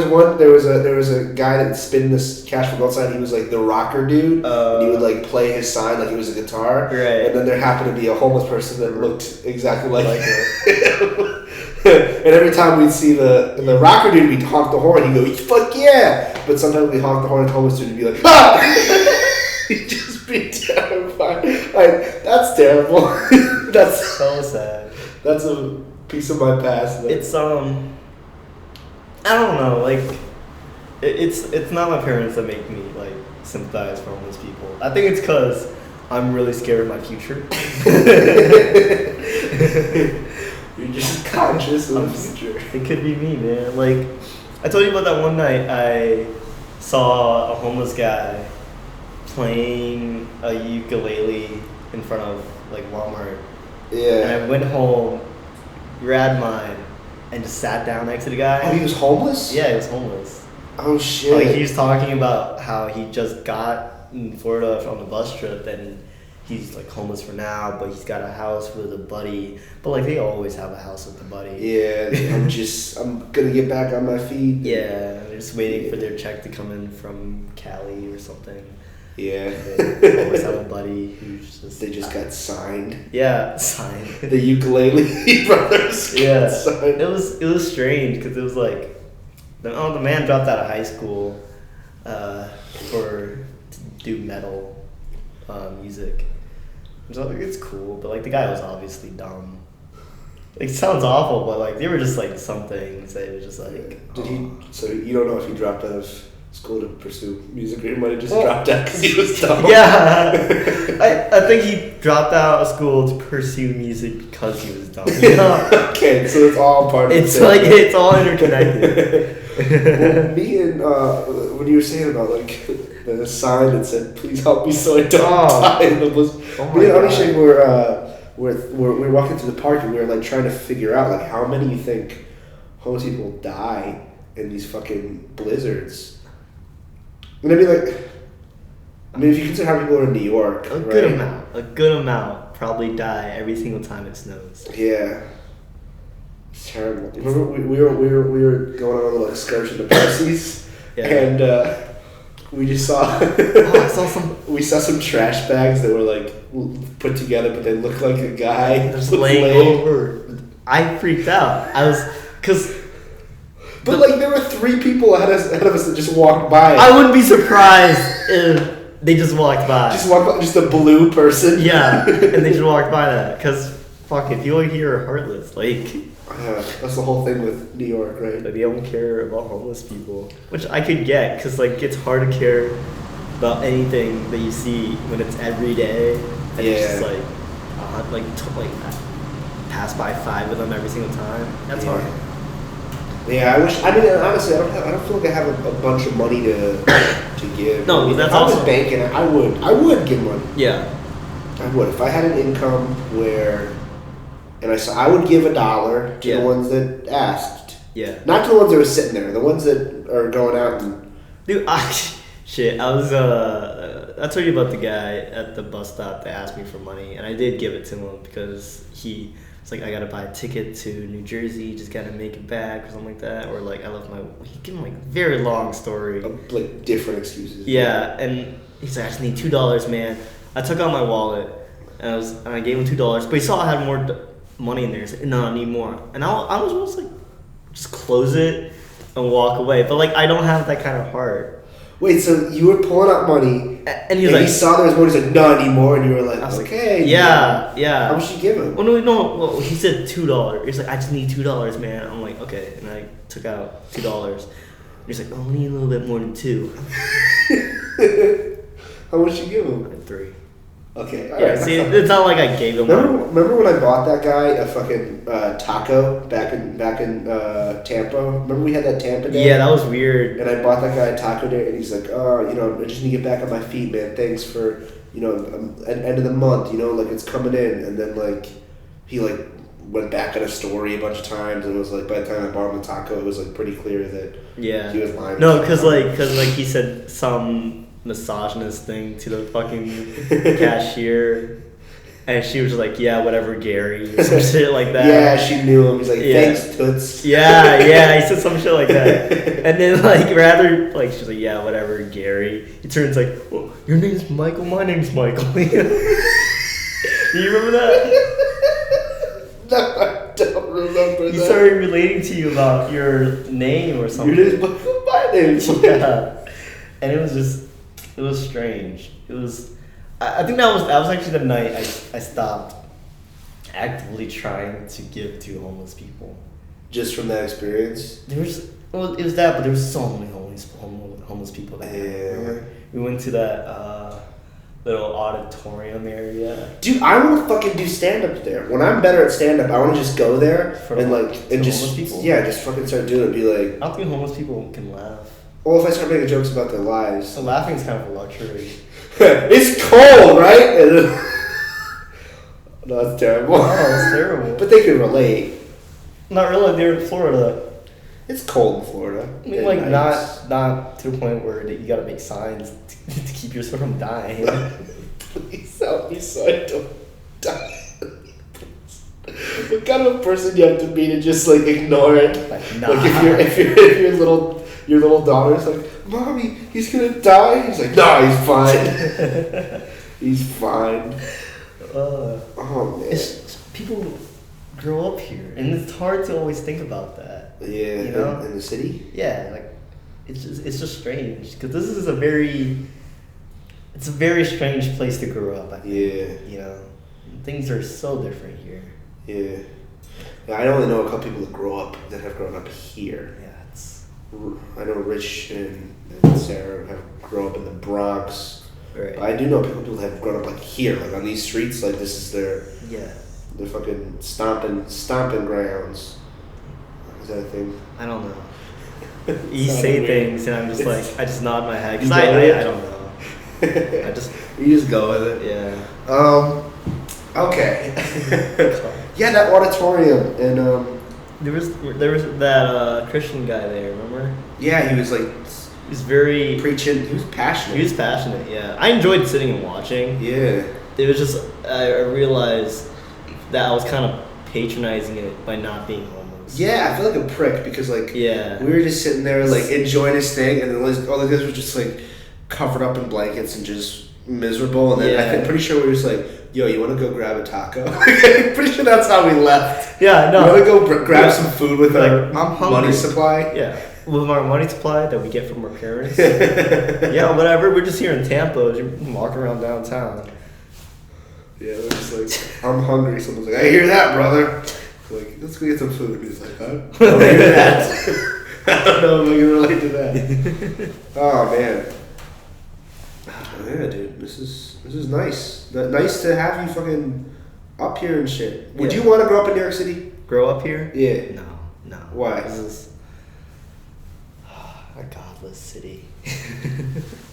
was a guy that spin this cash for gold sign. He was like the rocker dude, and he would like play his sign like it was a guitar. Right. And then there happened to be a homeless person that looked exactly like him. And every time we'd see the rocker dude, we'd honk the horn. He'd go, fuck yeah! But sometimes we'd honk the horn and the homeless dude would be like, ah! He'd just be terrified. Like, that's terrible. That's so sad. That's a piece of my past. It's I don't know, like it's not my parents that make me like sympathize for homeless people. I think it's because I'm really scared of my future. You're just conscious of the future. It could be me, man. Like I told you about that one night I saw a homeless guy playing a ukulele in front of like Walmart. Yeah. And I went home, grabbed mine, and just sat down next to the guy. Oh, he was homeless? Yeah, he was homeless. Oh, shit. Like, he was talking about how he just got in Florida from the bus trip, and he's, like, homeless for now, but he's got a house with a buddy. But, like, they always have a house with a buddy. Yeah, I'm gonna get back on my feet. Yeah, they're just waiting for their check to come in from Cali or something. Yeah. They always have a buddy who's just... They just got signed. Yeah, signed. The ukulele brothers Yeah. got signed. It was strange, because it was like... the man dropped out of high school to do metal music. So like, it's cool, but like the guy was obviously dumb. Like, it sounds awful, but like they were just like some things that it was just like. Did he? So you don't know if he dropped out of school to pursue music, or he might have just dropped out because he was dumb. Yeah, I think he dropped out of school to pursue music because he was dumb. You know? Okay, so it's all part of It's the like it's all interconnected. Well, me and when you were saying about like the sign that said "Please help me so I don't die," in the bus, me and Abhishek we're walking through the park and we were like trying to figure out like how many you think homeless people die in these fucking blizzards. And I'd be like, I mean, if you consider how people are in New York, a good amount probably die every single time it snows. Yeah. It's terrible. Remember, we were going on a little excursion to Percy's, and we just saw. I saw some. We saw some trash bags that were like put together, but they looked like a guy just laying over. I freaked out. I was because. But like there were 3 people ahead of us that just walked by. I wouldn't be surprised if they just walked by. Just a blue person. Yeah, and they just walked by that because fuck it, people here are heartless. Like. Yeah, that's the whole thing with New York, right? Like, they don't care about homeless people, which I could get because like it's hard to care about anything that you see when it's every day and it's just like pass by 5 of them every single time. That's hard. Yeah, I mean, honestly, I don't feel like I have a bunch of money to give. No, I mean, that's if I was awesome. banking, I would give money. Yeah. I would. If I had an income where, and I would give $1 to the ones that asked. Yeah. Not to the ones that were sitting there. The ones that are going out and. Dude, I was I told you about the guy at the bus stop that asked me for money, and I did give it to him because he was like, I gotta buy a ticket to New Jersey, just gotta make it back or something like that, or like I left my. He gave him like a very long story. Like different excuses. Yeah, and he's like, I just need $2, man. I took out my wallet and I gave him $2, but he saw I had more money in there. He's like, no, I need more, and I was almost like, just close it and walk away. But like, I don't have that kind of heart. Wait, so you were pulling out money, and he was like, he saw there was more. He's like, no, I need more, and you were like, okay, yeah. How much you give him? Well, no. He said $2. He's like, I just need $2, man. I'm like, okay, and I took out $2. And he's like, oh, we need a little bit more than 2. How much you give him? 3. Okay. All right. See, it's not like I gave him. Remember when I bought that guy a fucking taco back in Tampa? Remember we had that Tampa day? Yeah, that was weird. And I bought that guy a taco day, and he's like, oh, I just need to get back on my feet, man. Thanks for, at end of the month, like it's coming in. And then like he like went back on a story a bunch of times, and it was like by the time I bought him the taco, it was like pretty clear that he was lying. No, because he said some misogynist thing to the fucking cashier, and she was like, yeah, whatever, Gary, or some shit like that. Yeah, she knew him. He's like, thanks, Toots. Yeah, he said some shit like that. And then she's like, yeah, whatever, Gary. He turns like, well, your name's Michael, my name's Michael. Do you remember that? No, I don't He started relating to you about your name or something. My name. Yeah. And it was strange. I think that was actually the night I stopped actively trying to give to homeless people. Just from that experience? It was that, but there was so many homeless people there. Yeah. Remember? We went to that little auditorium area. Dude, I want to fucking do stand-up there. When I'm better at stand-up, I want to just go there and just homeless people? Yeah, just fucking start doing it and be like... I don't think homeless people can laugh. Well, if I start making jokes about their lives... So laughing is kind of a luxury. It's cold, right? No, that's terrible. Oh, it's terrible. But they can relate. Not really, they're in Florida. It's cold in Florida. I mean, like, not to the point where you gotta make signs to keep yourself from dying. Please help me so I don't die. What kind of a person you have to be to just like ignore it? Like, nah. Like if your little daughter's like, Mommy, he's gonna die. He's like, no, he's fine. He's fine. Oh man. People grow up here, and it's hard to always think about that. Yeah, you know, in the city. Yeah, like it's just strange because this is a very strange place to grow up. I think. Yeah. You know, things are so different here. Yeah, I only know a couple people that have grown up here. Yeah, I know Rich and Sarah have grown up in the Bronx. Right. But I do know people that have grown up like here, like on these streets. Like this is their fucking stomping grounds. Is that a thing? I don't know. You say things and I'm just like, I just nod my head because I don't know. You just go with it. Yeah. Okay. Yeah, that auditorium and there was that Christian guy there. Remember? Yeah, he was like. He was very preaching. He was passionate. He was passionate. Yeah, I enjoyed sitting and watching. Yeah. It was just I realized that I was kind of patronizing it by not being homeless. Yeah, I feel like a prick because like we were just sitting there like enjoying his thing, and then all the guys were just like covered up in blankets and just miserable. And then I'm pretty sure we were just like, "Yo, you want to go grab a taco?" I'm pretty sure that's how we left. Yeah, no. You want to go grab some food with our money money supply? Yeah. With our money supply that we get from our parents. Yeah, whatever. We're just here in Tampa. Just walking around downtown. Yeah, we're just like, I'm hungry. Someone's like, I hear that, brother. Like, let's go get some food. He's like, huh? I don't hear that. I don't know if I can relate to that. Oh, man. Yeah, dude. This is nice. Nice to have you fucking up here and shit. Would you want to grow up in New York City? Grow up here? Yeah. No. Why? This is a godless city.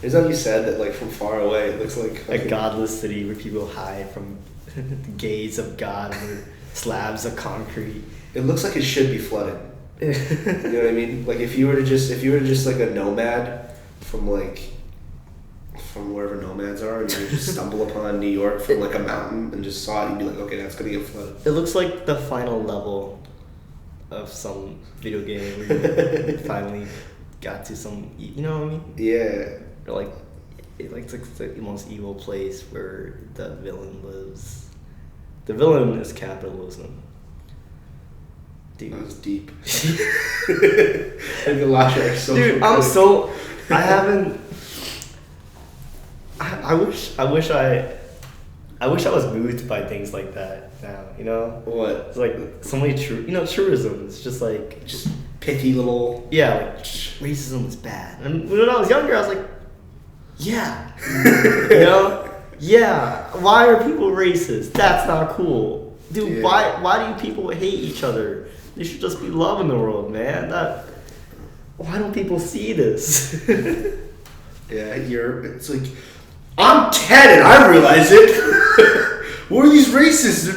Is that what you said, that like from far away it looks like a godless city where people hide from the gaze of God under slabs of concrete? It looks like it should be flooded. You know what I mean? Like if you were to just like a nomad from wherever nomads are, and you would just stumble upon New York from like a mountain and just saw it, you'd be like, okay, that's gonna get flooded. It looks like the final level of some video game where you finally got to some, you know what I mean? Yeah. Or like, it's like the most evil place where the villain lives. The villain is capitalism. Dude. That was deep. And Lasia are so. Dude, I haven't. I wish I was moved by things like that now. You know. What? It's like so many truism. It's just like pithy little. Yeah, like racism is bad. And when I was younger, I was like, yeah, you know, yeah. Why are people racist? That's not cool, dude. Yeah. Why do people hate each other? There should just be love in the world, man. Why don't people see this? Yeah, it's like, I'm 10 and I realize it. What are these racists?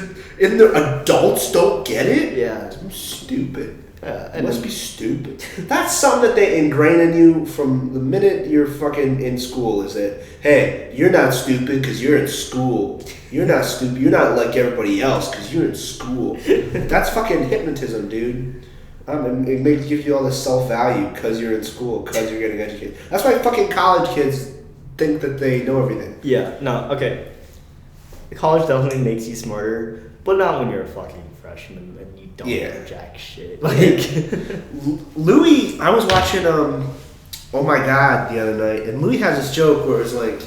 And the adults don't get it? Yeah. I'm stupid. It must be stupid. That's something that they ingrain in you from the minute you're fucking in school, is that, hey, you're not stupid because you're in school. You're not stupid. You're not like everybody else because you're in school. That's fucking hypnotism, dude. It gives you all this self-value because you're in school, because you're getting educated. That's why fucking college kids think that they know everything. Yeah, no, okay. College definitely makes you smarter, but not when you're a fucking freshman and you don't Yeah. know jack shit. Like Louis, I was watching Oh My God the other night, and Louis has this joke where it's like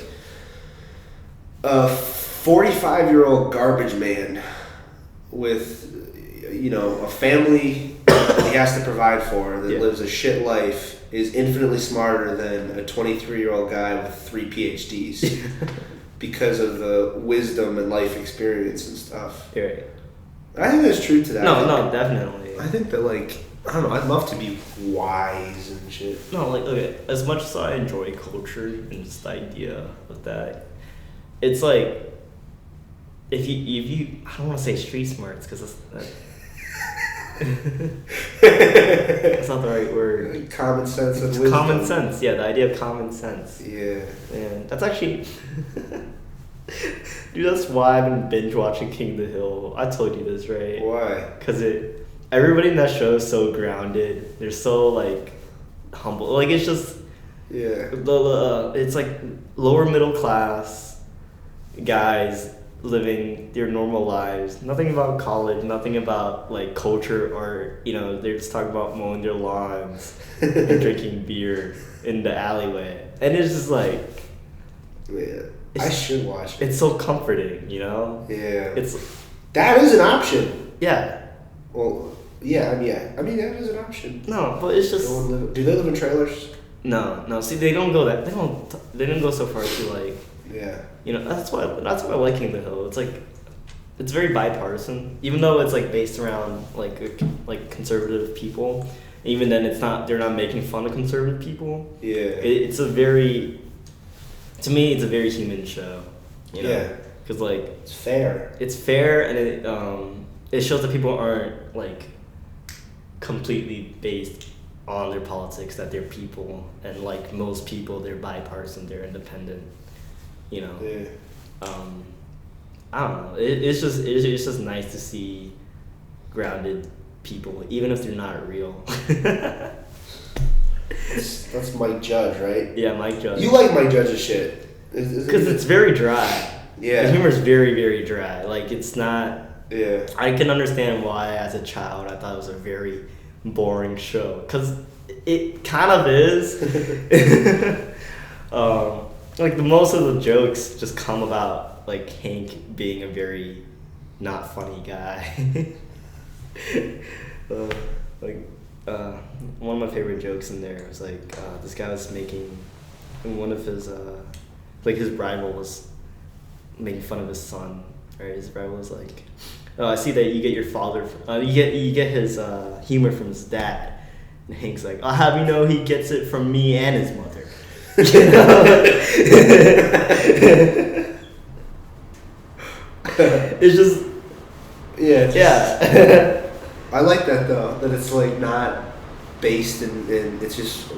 a 45-year-old garbage man with, you know, a family that he has to provide for that lives a shit life is infinitely smarter than a 23-year-old guy with 3 PhDs because of the wisdom and life experience and stuff. You're right. I think there's truth to that. No, definitely. I think that, like, I don't know, I'd love to be wise and shit. No, like, okay, as much as I enjoy culture and just the idea of that, it's like, if you I don't want to say street smarts because that's not the right word. Common sense and wisdom. Common sense, yeah, the idea of common sense. Yeah. And that's actually... Dude, that's why I've been binge watching King of the Hill. I told you this, right? Why? Because everybody in that show is so grounded. They're so, like, humble. Like, it's just... Yeah. It's like lower middle class guys living their normal lives. Nothing about college, nothing about, like, culture, or, you know, they're just talking about mowing their lawns and drinking beer in the alleyway. And it's just like... Yeah. I should watch it. It's so comforting, you know? Yeah. That is an option. Yeah. Well, yeah, I mean, that is an option. No, but it's just... Do they live in trailers? No. See, they don't go that... They didn't go so far to, like... Yeah. You know, that's why I like King of the Hill. It's like... It's very bipartisan. Even though it's, like, based around, like conservative people. Even then, they're not making fun of conservative people. Yeah. It's a very... To me, it's a very human show, you know? Yeah. Because, like... It's fair. It's fair, and it shows that people aren't, like, completely based on their politics, that they're people, and, like, most people, they're bipartisan, they're independent, you know? Yeah. I don't know. It's just nice to see grounded people, even if they're not real. That's Mike Judge, right? Yeah, Mike Judge. You like Mike Judge's shit. Because it's very dry. Yeah. The humor's very, very dry. Like, it's not... Yeah. I can understand why, as a child, I thought it was a very boring show. Because it kind of is. Like, the most of the jokes just come about, like, Hank being a very not funny guy. One of my favorite jokes in there was like this guy was making one of his his rival was making fun of his son. Right, his rival was like, "Oh, I see that you get your father. You get his humor from his dad." And Hank's like, "I'll have you know he gets it from me and his mother." You know? It's just yeah. I like that though, that it's like not based in it's just,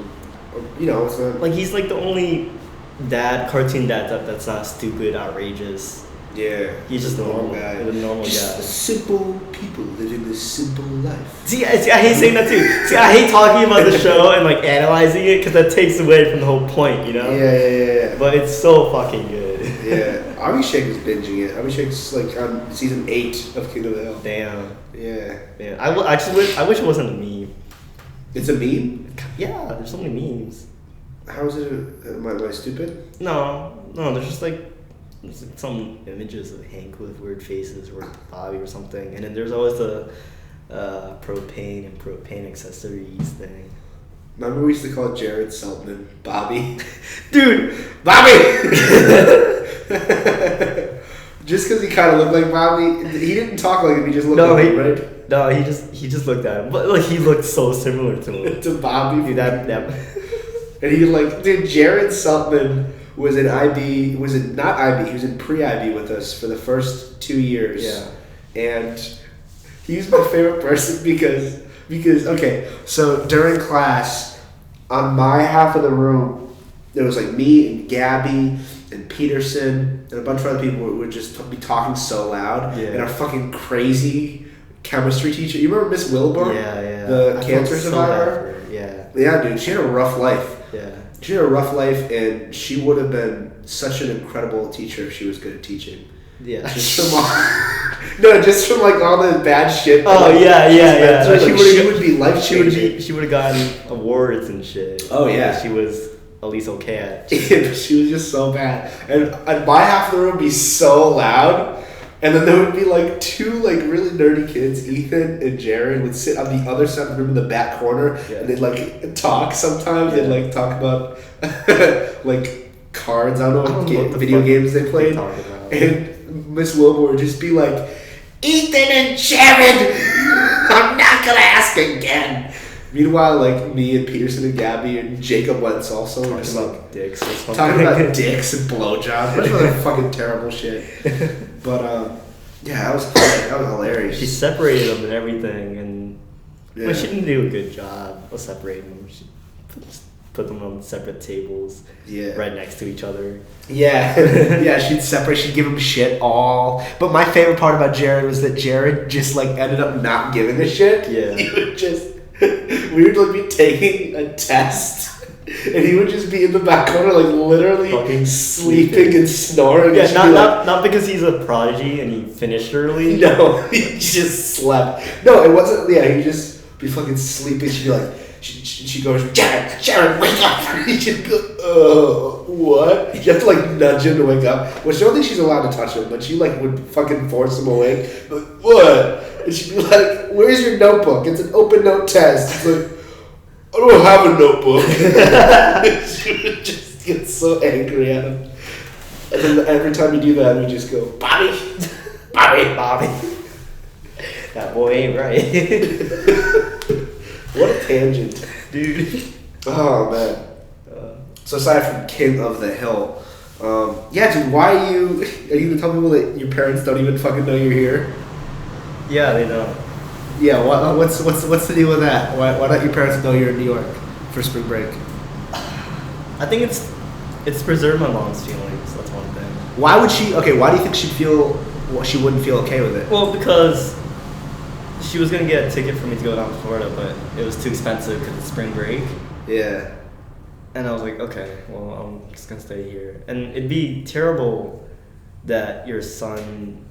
you know, it's not... Like, he's like the only cartoon dad that's not stupid, outrageous. Yeah. He's just a normal guy. The normal just guy. Simple people living this simple life. See, I hate saying that too. See, I hate talking about the show and, like, analyzing it, because that takes away from the whole point, you know? Yeah. But it's so fucking good. Yeah. Abhishek is binging it. Abhishek's, like, on season 8 of King of the Hill. Damn. Yeah. Man, I wish it wasn't a meme. It's a meme? Yeah, there's so many memes. How is it? Am I stupid? No, there's just like some images of Hank with weird faces, or Bobby or something, and then there's always the propane and propane accessories thing. Remember we used to call Jared Seltman Bobby? Dude! Bobby! Just because he kind of looked like Bobby, he didn't talk like him. He just looked like him, right? No, he just looked at him, but like he looked so similar to him. To Bobby, dude. That. And he dude. Jared Seltman was in IB. Was it not IB? He was in pre-IB with us for the first 2 years. Yeah. And he was my favorite person because okay, so during class, on my half of the room, there was like me and Gabby and Peterson and a bunch of other people would just be talking so loud. Yeah. And our fucking crazy chemistry teacher. You remember Miss Wilbur? Yeah. The cancer survivor? So yeah. Yeah, dude. She had a rough life. Yeah. She had a rough life, and she would have been such an incredible teacher if she was good at teaching. Yeah. Just from No, just from like all the bad shit. Oh yeah. Like, she would be life changing. She would have gotten awards and shit. Oh yeah, she was at least okay at. She was just so bad, and my half of the room would be so loud. And then there would be like two like really nerdy kids, Ethan and Jared, would sit on the other side of the room in the back corner, and they'd like talk sometimes. They'd like talk about like cards. I don't know what video games they played. And Miss Wilbur would just be like, Ethan and Jared, I'm not gonna ask again. Meanwhile, like me and Peterson and Gabby and Jacob Wentz also were just like dicks or something. Talking about dicks and blowjobs. That's like fucking terrible shit. But yeah, that was hilarious. She separated them and everything, and well, she didn't do a good job of separating them. She put them on separate tables, right next to each other. Yeah, she'd separate. She'd give him shit all. But my favorite part about Jared was that Jared just like ended up not giving a shit. Yeah, he would just. We would like be taking a test, and he would just be in the back corner, like literally fucking sleeping and snoring. Yeah, not because he's a prodigy and he finished early. No, he just slept. No, it wasn't. Yeah, he'd just be fucking sleeping. She'd be like, she goes, Jared, wake up! And he'd just go, what? You have to like nudge him to wake up. Which I don't think she's allowed to touch him, but she like would fucking force him awake. Like, what? And she'd be like, where's your notebook? It's an open note test. It's like, I don't have a notebook. She would just get so angry at him. And then every time you do that, we just go, Bobby. That boy ain't right. What a tangent. Dude. Oh, man. So aside from King of the Hill, dude, why are you gonna tell people that your parents don't even fucking know you're here? Yeah, they don't. Yeah, what's the deal with that? Why don't your parents know you're in New York for spring break? I think it's preserved my mom's feelings. That's one thing. Why would she? Okay, why do you think she wouldn't feel okay with it? Well, because she was gonna get a ticket for me to go down to Florida, but it was too expensive because it's spring break. Yeah. And I was like, okay, well, I'm just gonna stay here. And it'd be terrible that your son,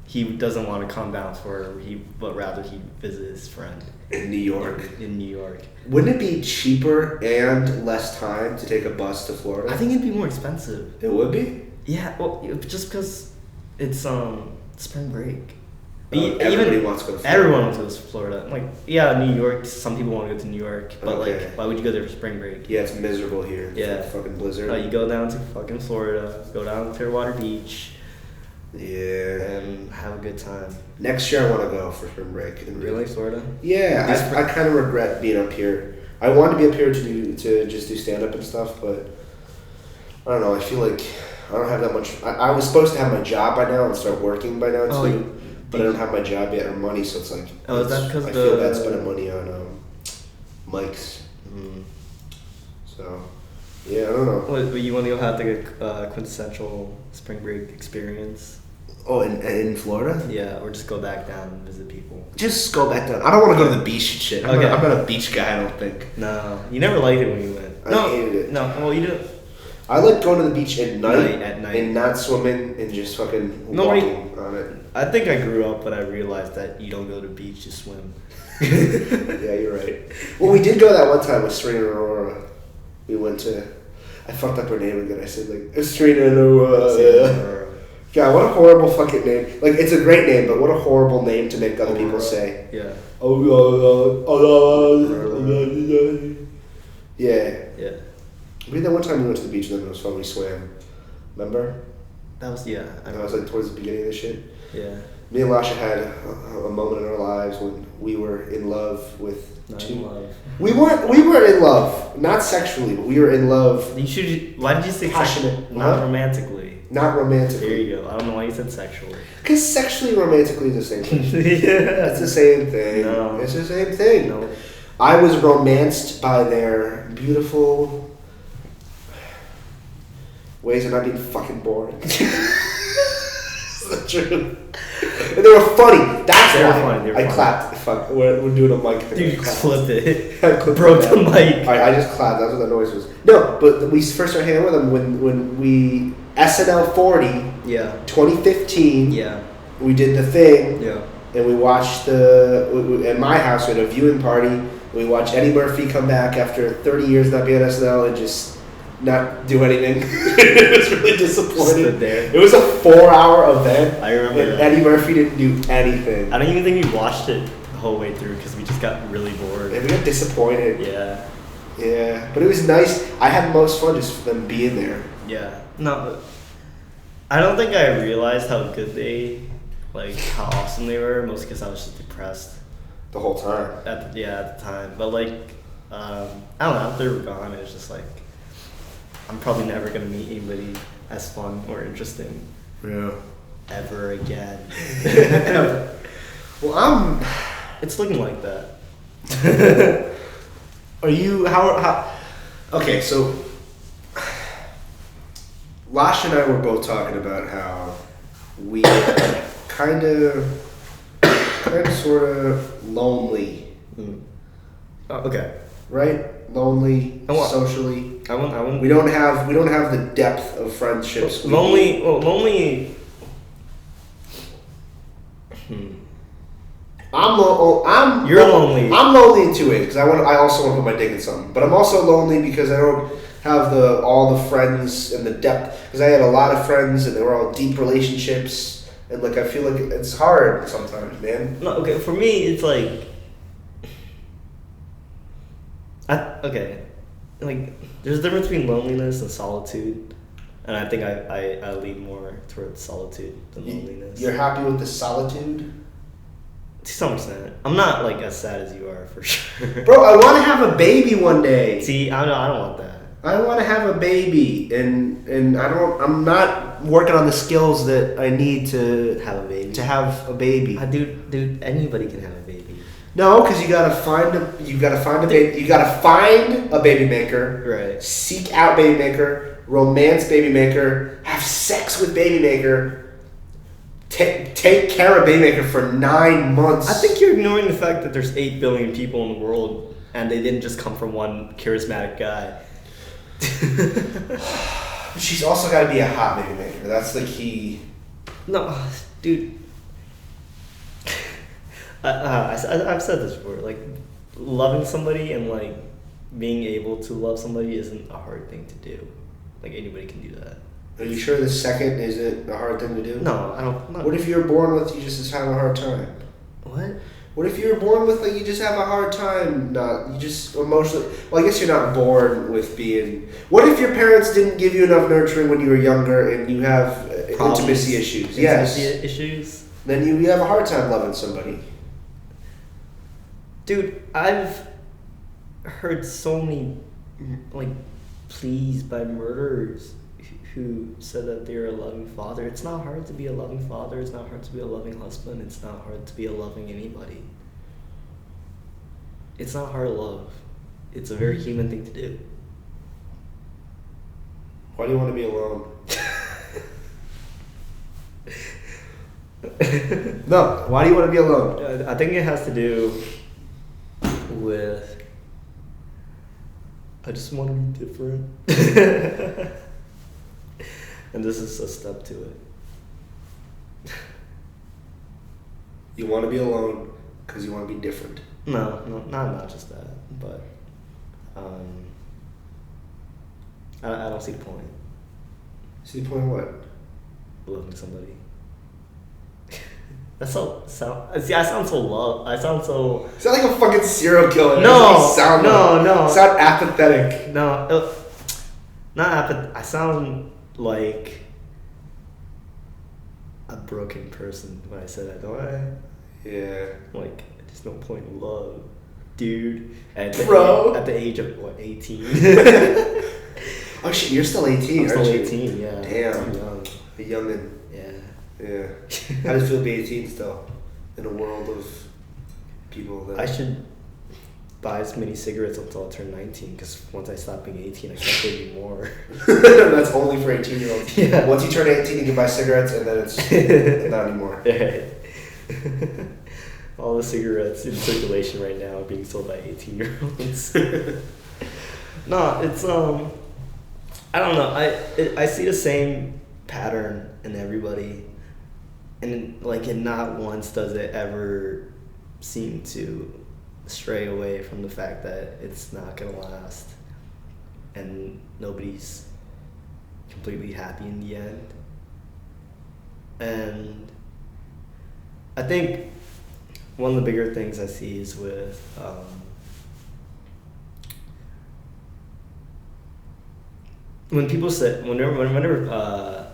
he doesn't want to come down for her, but rather he visit his friend in New York. Wouldn't it be cheaper and less time to take a bus to Florida? I think it'd be more expensive. It would be? Yeah, well, just because it's spring break. Everybody wants to go to Florida. Everyone wants to go to Florida. Like, yeah, New York, some people want to go to New York, but like, why would you go there for spring break? Yeah, it's miserable here. Yeah. It's fucking blizzard. You go down to fucking Florida, go down to Clearwater Beach. Yeah. And have a good time. Next year I want to go for spring break. Really, Florida? Yeah, I kind of regret being up here. I wanted to be up here to just do stand up and stuff, but I don't know. I feel like I don't have that much. I was supposed to have my job by now and start working by now too, but I don't have my job yet or money, so it's like. Oh, is that because I feel bad spending money on mics. Mm. So, yeah, I don't know. But you want to go have the quintessential spring break experience? Oh, in Florida? Yeah, or just go back down and visit people. Just go back down. I don't want to go to the beach and shit. Okay. I'm not a beach guy, I don't think. No, you never liked it when you went. I hated it. No, well, you didn't. I like going to the beach at night. And not swimming and just fucking walking on it. I think I grew up, but I realized that you don't go to the beach to swim. Yeah, you're right. Well, we did go that one time with Serena and Aurora. We went to... I fucked up her name again. I said, like, Serena and Aurora. God, what a horrible fucking name. Like, it's a great name, but what a horrible name to make other people say. Yeah. Yeah. Yeah. We did that one time we went to the beach and then it was fun. We swam. Remember? That was, yeah. That was like towards the beginning of the shit. Yeah. Me and Lasia had a moment in our lives when we were in love with We weren't in love, not sexually, but we were in love. Why did you say passionate? Not romantically. Not romantically. There you go. I don't know why you said sexually. Because sexually, romantically is the same thing. Yeah. It's the same thing. No. It's the same thing. No. I was romanced by their beautiful ways of not being fucking boring. It's the truth. And they were funny. That's why I clapped. Fuck, we're doing a mic thing. Dude, you clipped it. I clipped broke the mic. I just clapped. That's what the noise was. No, but we first started hanging out with them when we SNL 40, Yeah. 2015. Yeah. We did the thing. Yeah. And we watched at my house, we had a viewing party. We watched Eddie Murphy come back after 30 years not being on SNL and just not do anything. It was really disappointing. Stood there. It was a 4-hour event. I remember and that. Eddie Murphy didn't do anything. I don't even think we watched it the whole way through because we just got really bored. And we got disappointed. Yeah. Yeah. But it was nice. I had the most fun just them being there. Yeah. No. I don't think I realized how good how awesome they were, mostly because I was just depressed. The whole time. At the time. But I don't know, after they were gone, it was just like, I'm probably never going to meet anybody as fun or interesting Yeah. ever again. Well, It's looking like that. Are you how? Okay, so Lash and I were both talking about how we kind of sort of lonely, Okay. right? Lonely I want- socially. I want. We don't have the depth of friendships. Lonely. Well, lonely. You're lonely. I'm lonely in 2 ways because I also want to put my dick in something, but I'm also lonely because I don't have all the friends and the depth because I had a lot of friends and they were all deep relationships and I feel like it's hard sometimes, man. No, okay. For me, it's like. There's a difference between loneliness and solitude, and I think I lean more towards solitude than loneliness. You're happy with the solitude? To some extent. I'm not as sad as you are for sure. Bro, I want to have a baby one day. See, I don't want that. I want to have a baby, and I'm not working on the skills that I need to Have a baby. To have a baby. Dude, anybody can have a baby. No, because you gotta find a baby. You gotta find a baby maker. Right. Seek out baby maker. Romance baby maker. Have sex with baby maker. Take care of baby maker for 9 months. I think you're ignoring the fact that there's 8 billion people in the world, and they didn't just come from one charismatic guy. She's also got to be a hot baby maker. That's the key. No, dude. I've said this before. Loving somebody and being able to love somebody isn't a hard thing to do. Anybody can do that. Are you sure the second isn't a hard thing to do? No, I don't. No. What if you're born with you just have a hard time? What? What if you're born with you just have a hard time? You just emotionally. Well, I guess you're not born with being. What if your parents didn't give you enough nurturing when you were younger and you have intimacy issues? Yes. Intimacy issues. Then you have a hard time loving somebody. Dude, I've heard so many pleas by murderers who said that they're a loving father. It's not hard to be a loving father. It's not hard to be a loving husband. It's not hard to be a loving anybody. It's not hard to love. It's a very human thing to do. Why do you want to be alone? No, why do you want to be alone? I think it has to do with I just want to be different. And this is a step to it. You want to be alone because you want to be different. No, not just that, but I don't see the point. See the point of what? Loving somebody. That's so see. I sound so low. I sound so. You sound like a fucking serial killer. No, sound no. You sound apathetic. No, not apathetic. I sound like a broken person when I say that, don't I? Yeah. There's no point in love, dude. At the age of 18. Oh shit, you're still 18, I'm aren't still you? 18, yeah. Damn. Too young. A youngin'. Yeah. Yeah. How does it feel to be 18 still? In a world of people that... I should buy as many cigarettes until I turn 19, because once I stop being 18, I can't get any more. That's only for 18-year-olds. Yeah. Once you turn 18, you can buy cigarettes, and then it's not anymore. Right. All the cigarettes in circulation right now are being sold by 18-year-olds. No, it's I don't know. I see the same pattern in everybody, and like, and not once does it ever seem to stray away from the fact that it's not gonna last, and nobody's completely happy in the end. And I think one of the bigger things I see is with when people say, whenever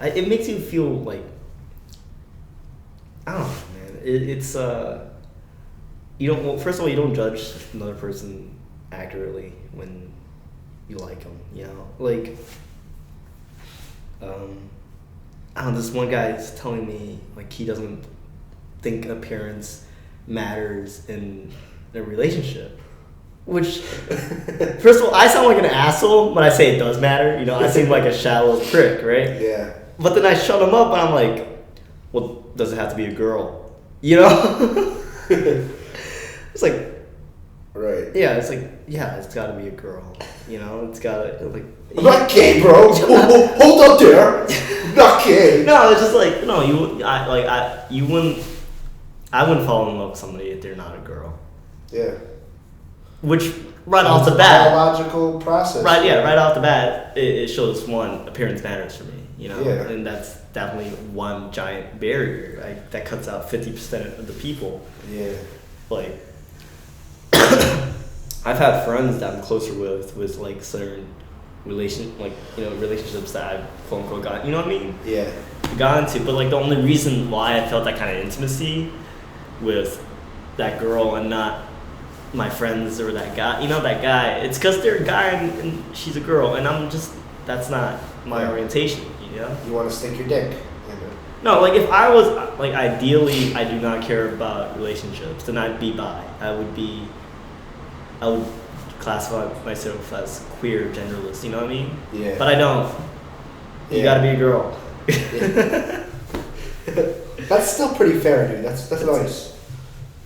it makes you feel like, I don't know, man. It's you don't. Well, first of all, you don't judge another person accurately when you like them. You know, like I don't know. This one guy is telling me like he doesn't think appearance matters in a relationship. Which, first of all, I sound like an asshole when I say it does matter. You know, I seem like a shallow prick, right? Yeah. But then I shut him up, and I'm like, well, does it have to be a girl? You know? It's like, right. yeah, it's like, yeah, it's got to be a girl. You know, it's got to, like. I'm not gay, bro. Hold up there. I'm not gay. No, it's just like, no, I wouldn't fall in love with somebody if they're not a girl. Yeah. Which, right off the bat. Biological process. Right, yeah, right off the bat, it shows, one, appearance matters for me, you know? Yeah. And that's definitely one giant barrier. That cuts out 50% of the people. Yeah. Like, I've had friends that I'm closer with like certain relationships that I've quote unquote got, you know what I mean? Yeah. Got into, but like the only reason why I felt that kind of intimacy with that girl and not my friends or that guy, it's because they're a guy and she's a girl, and I'm just, that's not my orientation, you know? You want to stick your dick in it. No, like if I was, like ideally I do not care about relationships, then I'd be bi. I would classify myself as queer genderless, you know what I mean? Yeah. But I don't. You gotta be a girl. Yeah. That's still pretty fair, dude. That's nice.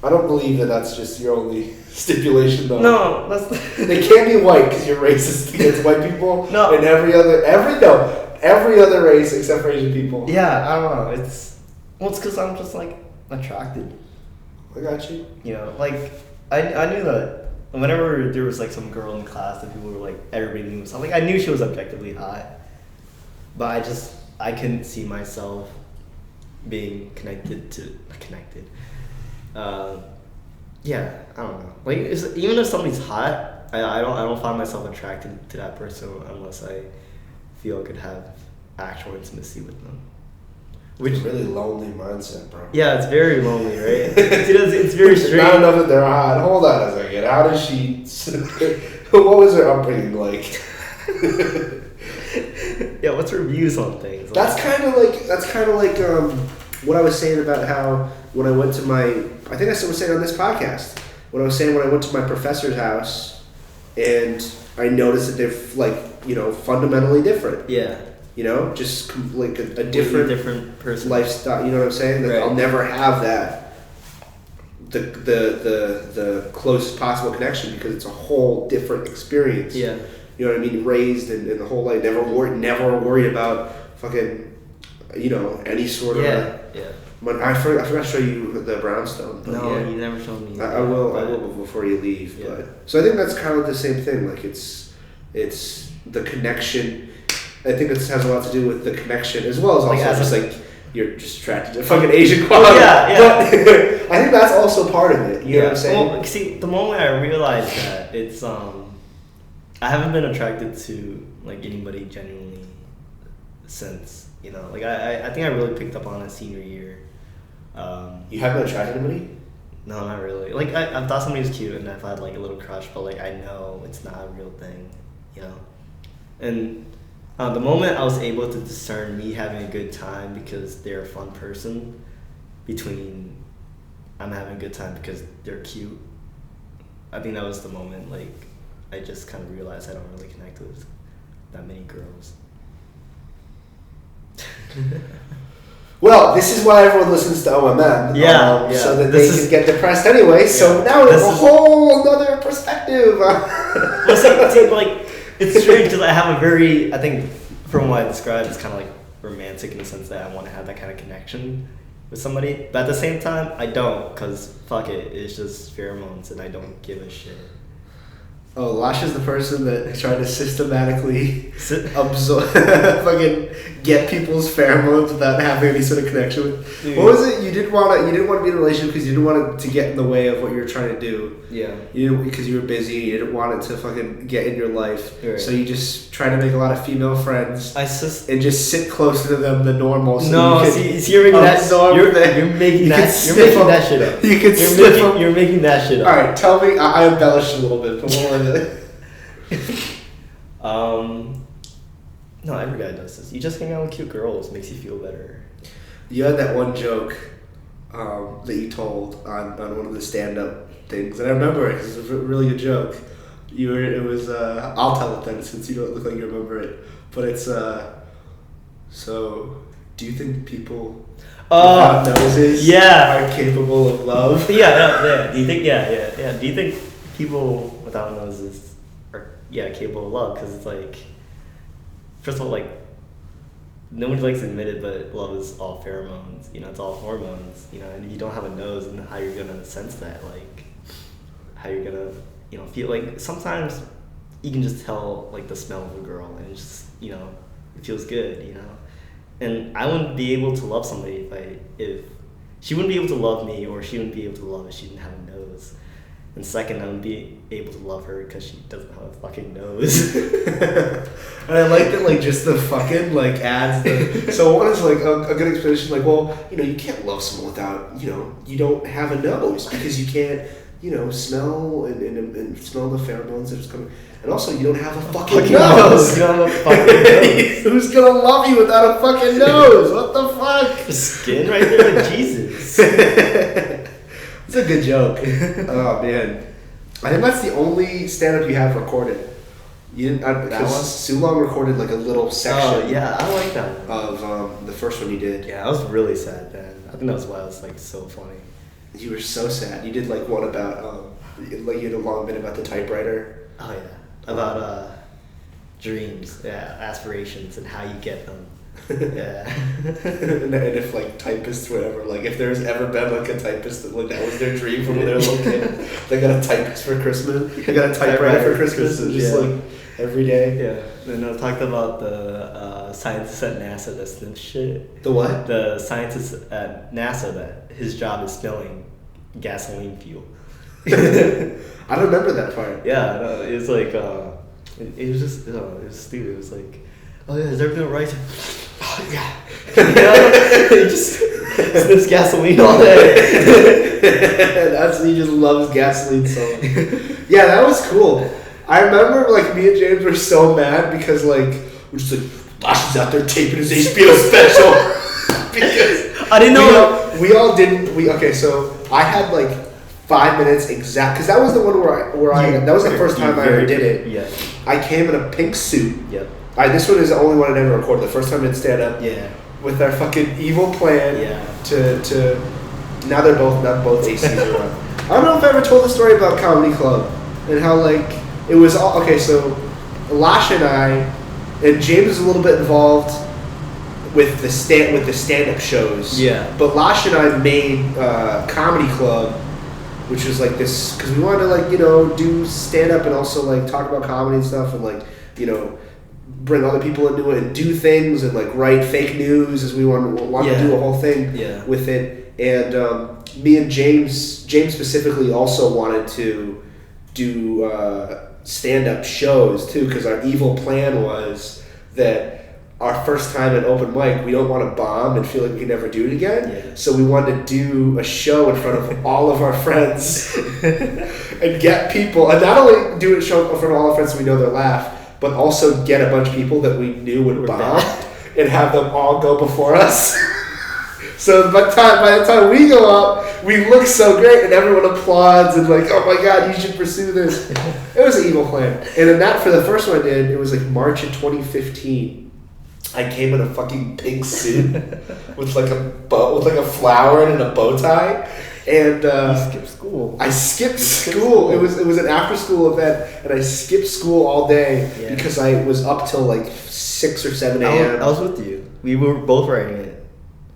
I don't believe that that's just your only stipulation, though. No, that's. They can't be white because you're racist against white people. No. And every other race except for Asian people. Yeah, I don't know. It's because I'm just like attracted. I got you. You know, like I knew that whenever there was like some girl in class that people were like, everybody knew something. Like I knew she was objectively hot, but I couldn't see myself being connected. Yeah, I don't know. Like even if somebody's hot, I don't find myself attracted to that person unless I feel I could have actual intimacy with them. Which is a really lonely mindset, bro. Yeah, it's very lonely, right? it's very strange. Not enough that they're hot. Hold on a second. How does she? What was her upbringing like? Yeah, what's her views on things? That's kind of like what I was saying about how when I went to I think I still was saying on this podcast, when I was saying when I went to my professor's house and I noticed that they're like, you know, fundamentally different. Yeah. You know, just like a different person lifestyle. You know what I'm saying? Like, right. I'll never have that the closest possible connection because it's a whole different experience. Yeah. You know what I mean? Raised and the whole life, never worried about fucking, you know, any sort of. Yeah. I forgot to show you the brownstone. No, yeah. You never showed me. I will before you leave. Yeah. But so I think that's kind of the same thing. Like it's the connection. I think this has a lot to do with the connection as well as also like, just like you're just attracted to fucking Asian quality. Yeah. But I think that's also part of it. You know what I'm saying? Well, see, the moment I realized that it's I haven't been attracted to like anybody genuinely since, you know, like I think I really picked up on it senior year. You haven't attracted anybody? No, not really. Like I thought somebody was cute and I've had like a little crush, but like I know it's not a real thing, you know. And the moment I was able to discern me having a good time because they're a fun person, between I'm having a good time because they're cute, I think that was the moment. Like I just kind of realized I don't really connect with that many girls. Well, this is why everyone listens to OMM. Yeah. So that they can get depressed anyway. Yeah. So now we have a whole other perspective. Well, see, like, it's strange because I have I think from what I described, it's kind of like romantic in the sense that I want to have that kind of connection with somebody. But at the same time, I don't, because fuck it, it's just pheromones and I don't give a shit. Oh, Lasia's the person that tried to systematically absorb, fucking get people's pheromones without having any sort of connection with. Dude. What was it? You didn't want to be in a relationship because you didn't want it to get in the way of what you were trying to do. Yeah. Because you were busy. You didn't want it to fucking get in your life. Right. So you just tried to make a lot of female friends. And just sit closer to them than normal. So no, you're making that. You're making that shit up. You can sniff them. You're making that shit up. All right, tell me. I embellished a little bit, but what was it? No, every guy does this. You just hang out with cute girls, makes you feel better. You had that one joke that you told on one of the stand-up things, and I remember it because it was a really good joke. I'll tell it then since you don't look like you remember it, but it's so do you think people without noses are capable of love? Yeah. Do you think do you think people without noses are capable of love? Because it's like, first of all, like, nobody likes to admit it, but love is all pheromones. It's all hormones. And if you don't have a nose, and how you're gonna sense that? Like, how you're gonna feel? Like, sometimes you can just tell, like, the smell of a girl, and it's just it feels good. And I wouldn't be able to love somebody if she wouldn't be able to love me, or she wouldn't be able to love if she didn't have a nose. And second, I wouldn't be able to love her because she doesn't have a fucking nose. And I like that, like, just the fucking, like, adds the... So one is, like, a good explanation, like, well, you can't love someone without, you don't have a nose because you can't, smell and smell the pheromones that are coming. And also, you don't have a fucking nose. You don't have a fucking nose. Who's gonna love you without a fucking nose? What the fuck? The skin right there, like Jesus. It's a good joke. Oh man, I think that's the only stand-up you have recorded. You didn't because Sulong recorded like a little section. Oh yeah, I like that one. Of the first one you did. Yeah, I was really sad then. I think that was why it was like so funny. You were so sad. You did like one about like you had a long bit about the typewriter. Oh yeah, about dreams, aspirations, and how you get them. Yeah. And if like typists, whatever, like if there's ever been like a typist that like that was their dream from when they were a little kid, they got a typist for Christmas. They got a typewriter for Christmas, and just like every day. Yeah. And I talked about the scientists at NASA that sniff shit. The what? The scientists at NASA that his job is smelling gasoline fuel. I don't remember that part. Yeah, no, it was like it was just it was stupid. It was like, oh yeah, is everything alright? Oh yeah. He just sniffs gasoline all day. He just loves gasoline so much. Yeah, that was cool. I remember like me and James were so mad because like we're just like Lasia's out there taping his HBO special because I didn't know we all didn't. Okay, so I had like 5 minutes exact because that was the one where I that was the first time I ever did it. Yeah. I came in a pink suit. Yep. This one is the only one I ever recorded. The first time I did stand up. Yeah. With our fucking evil plan. Yeah. To now they're both ACs are on. I don't know if I ever told the story about Comedy Club and how like it was all okay. So Lasia and I and James is a little bit involved with the stand up shows. Yeah. But Lasia and I made Comedy Club, which was like this because we wanted to like do stand up and also like talk about comedy and stuff and like bring other people into it and do things and like write fake news as we want to do a whole thing with it. And me and James specifically also wanted to do stand up shows too because our evil plan was that our first time at open mic, we don't want to bomb and feel like we can never do it again. Yeah. So we wanted to do a show in front of all of our friends and get people, and not only do a show in front of all our friends so we know they'll laugh, but also get a bunch of people that we knew would bomb and have them all go before us. So by the time we go up, we look so great and everyone applauds and like, oh my God, you should pursue this. It was an evil plan. And then that for the first one I did, it was like March of 2015. I came in a fucking pink suit with like a flower and a bow tie, and you skipped school. I skipped school. It was an after school event, and I skipped school all day because I was up till like 6 or 7 a.m. I was with you. We were both writing it.